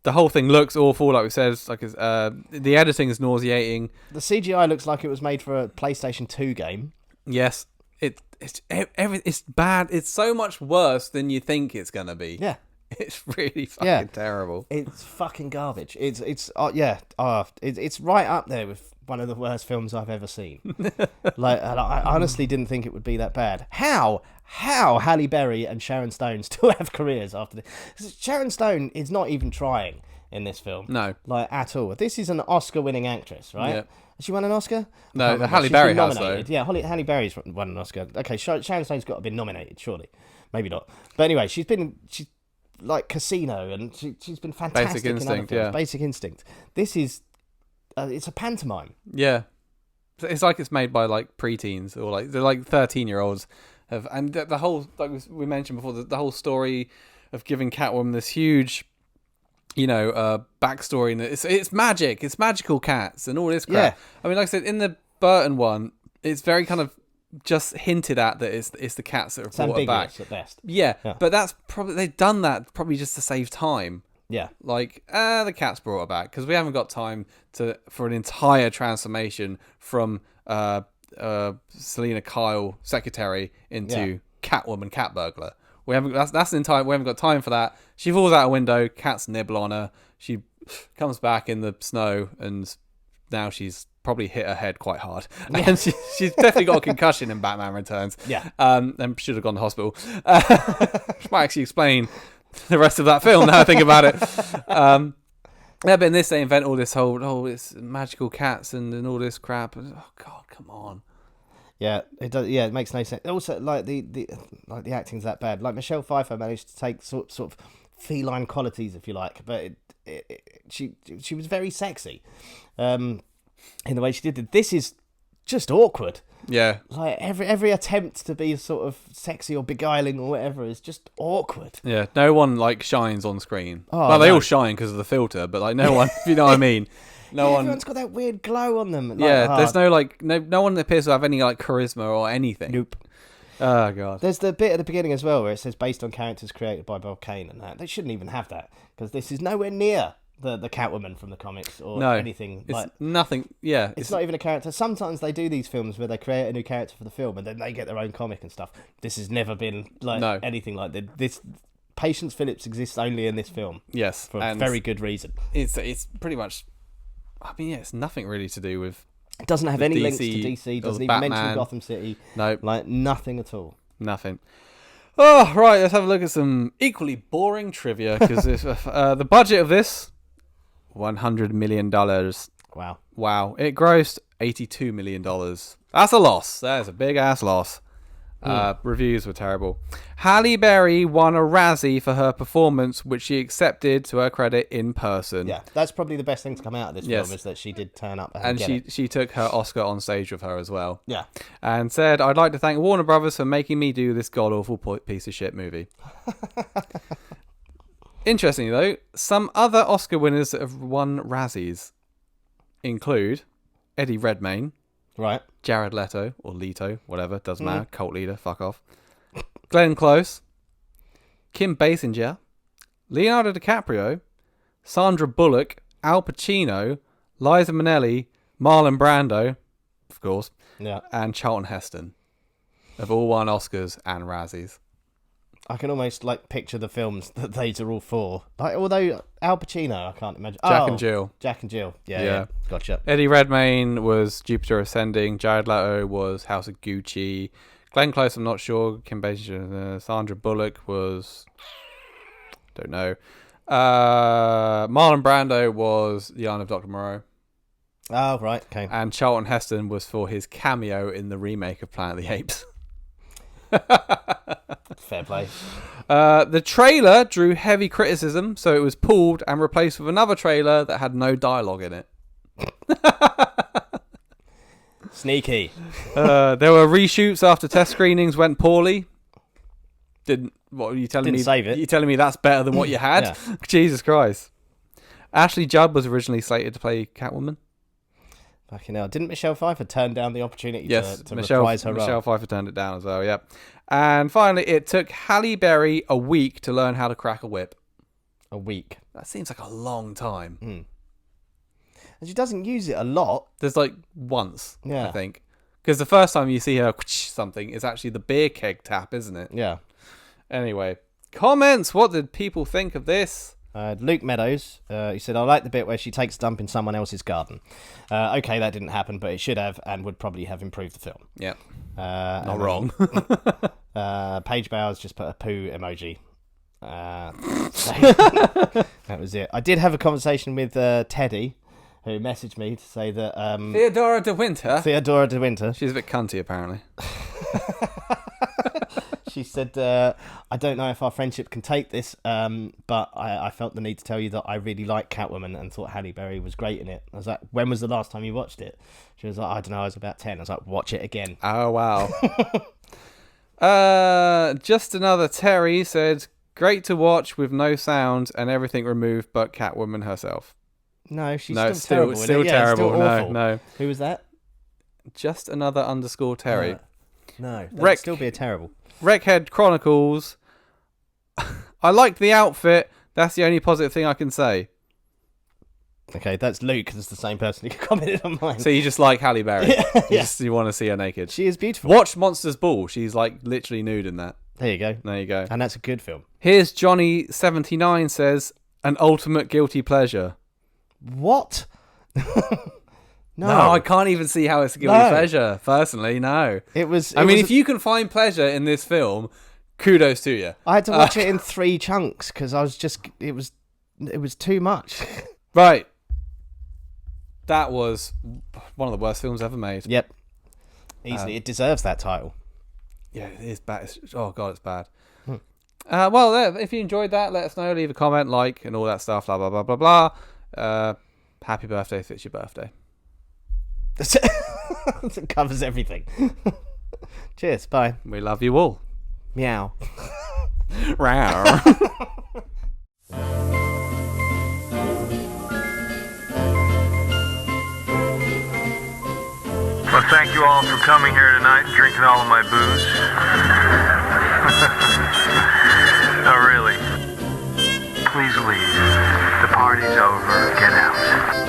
The whole thing looks awful, like we said. It's like the editing is nauseating. The CGI looks like it was made for a PlayStation 2 game. Yes, it's bad. It's so much worse than you think it's gonna be. Yeah. It's really fucking terrible. It's fucking garbage. It's right up there with one of the worst films I've ever seen. Like, I honestly didn't think it would be that bad. How Halle Berry and Sharon Stone still have careers after this? Sharon Stone is not even trying in this film. No, like, at all. This is an Oscar-winning actress, right? Yeah. Has she won an Oscar? No, Halle Berry has, though. Yeah, Halle Berry's won an Oscar. Okay, Sharon Stone's got to be nominated, surely. Maybe not. But anyway, she's like Casino, and she's been fantastic. Basic Instinct, yeah. Basic Instinct. This is it's a pantomime. Yeah, it's like it's made by like preteens, or like they're like 13-year-olds. And the whole, like we mentioned before, the whole story of giving Catwoman this huge, backstory, and it's magic, it's magical cats and all this crap. Yeah. I mean, like I said, in the Burton one, it's very kind of just hinted at that it's the cats that have brought it back at best. Yeah, but that's probably, they've done that probably just to save time. Yeah, like the cats brought it back because we haven't got time for an entire transformation from Selena Kyle secretary into Catwoman cat burglar. We haven't. That's an entire. We haven't got time for that. She falls out a window. Cats nibble on her. She comes back in the snow, and now she's probably hit her head quite hard. Yeah. And she's definitely got a concussion in Batman Returns. Yeah. And should have gone to hospital. Which might actually explain the rest of that film now I think about it. But in this they invent all this it's magical cats and all this crap. Oh God, come on. Yeah, it does. Yeah, it makes no sense. Also, like the acting's that bad. Like, Michelle Pfeiffer managed to take sort of feline qualities, if you like, but she was very sexy, in the way she did it. This is just awkward. Yeah, like every attempt to be sort of sexy or beguiling or whatever is just awkward. Yeah, no one like shines on screen. They all shine because of the filter, but like no one, if you know what I mean. Everyone's got that weird glow on them. There's no one appears to have any like charisma or anything. Nope. Oh God. There's the bit at the beginning as well where it says based on characters created by Bob Kane and that. They shouldn't even have that because this is nowhere near the Catwoman from the comics or anything. It's nothing. Yeah, it's not even a character. Sometimes they do these films where they create a new character for the film and then they get their own comic and stuff. This has never been anything like that. This Patience Phillips exists only in this film. Yes, for a very good reason. It's pretty much. I mean, it's nothing really to do with. It doesn't have any links to DC. Doesn't even mention Gotham City. No, like nothing at all. Nothing. Oh right, let's have a look at some equally boring trivia because the budget of this, $100 million. Wow! It grossed $82 million. That's a loss. That is a big ass loss. Reviews were terrible. Halle Berry won a Razzie for her performance, which she accepted to her credit in person. Yeah, that's probably the best thing to come out of this film is that she did turn up and she took her Oscar on stage with her as well. Yeah, and said, "I'd like to thank Warner Brothers for making me do this god awful piece of shit movie." Interestingly, though, some other Oscar winners that have won Razzies include Eddie Redmayne, Right. Jared Leto, or Leto, whatever, doesn't matter, cult leader, fuck off. Glenn Close, Kim Basinger, Leonardo DiCaprio, Sandra Bullock, Al Pacino, Liza Minnelli, Marlon Brando, of course, Yeah. and Charlton Heston have all won Oscars and Razzies. I can almost picture the films that these are all for. Although Al Pacino, I can't imagine. Jack and Jill. Jack and Jill. Yeah. Gotcha. Eddie Redmayne was Jupiter Ascending. Jared Leto was House of Gucci. Glenn Close, I'm not sure. Kim Basinger, Sandra Bullock was... don't know. Marlon Brando was The Island of Dr. Moreau. Oh, right. Okay. And Charlton Heston was for his cameo in the remake of Planet of the Apes. Fair play. The trailer drew heavy criticism, so it was pulled and replaced with another trailer that had no dialogue in it. Sneaky. There were reshoots after test screenings went poorly. What are you telling me? Save it. You're telling me that's better than what you had? Yeah. Jesus Christ. Ashley Judd was originally slated to play Catwoman. Fucking hell. Didn't Michelle Pfeiffer turn down the opportunity Yes, to Michelle reprise her role? Michelle Pfeiffer turned it down as well, yep. And finally, it took Halle Berry a week to learn how to crack a whip. A week. That seems like a long time. And she doesn't use it a lot. There's once, Yeah. I think. Because the first time you see her something, it's actually the beer keg tap, isn't it? Yeah. Anyway, comments. What did people think of this? Luke Meadows, he said, I like the bit where she takes a dump in someone else's garden. Okay, that didn't happen, but it should have and would probably have improved the film. Yeah. Not wrong. Paige Bowers just put a poo emoji. That was it. I did have a conversation with Teddy, who messaged me to say that... Theodora de Winter. Theodora de Winter. She's a bit cunty, apparently. She said, I don't know if our friendship can take this, but I felt the need to tell you that I really like Catwoman and thought Halle Berry was great in it. I was like, when was the last time you watched it? She was like, I don't know, I was about 10. I was like, watch it again. Oh, wow. Just another Terry said, great to watch with no sound and everything removed but Catwoman herself. No, she's No, still terrible. still Yeah, terrible. still awful. No. Who was that? Just another _Terry. No, that would still be a terrible. Wreckhead Chronicles. I liked the outfit. That's the only positive thing I can say. Okay, that's Luke. That's the same person who commented on mine. So you just like Halle Berry. Yeah. You want to see her naked. She is beautiful. Watch Monsters Ball. She's literally nude in that. There you go. There you go. And that's a good film. Here's Johnny79 says, an ultimate guilty pleasure. What? No, I can't even see how it's a guilty pleasure. Personally, no. I mean, if you can find pleasure in this film, kudos to you. I had to watch it in 3 chunks because I was just... It was too much. Right. That was one of the worst films ever made. Yep. Easily. It deserves that title. Yeah, it is bad. Oh, God, it's bad. Well, if you enjoyed that, let us know. Leave a comment, and all that stuff. Blah, blah, blah, blah, blah. Happy birthday if it's your birthday. It covers everything. Cheers. Bye. We love you all. Meow. Rawr. Well, thank you all for coming here tonight and drinking all of my booze. No, really. Please leave. The party's over. Get out.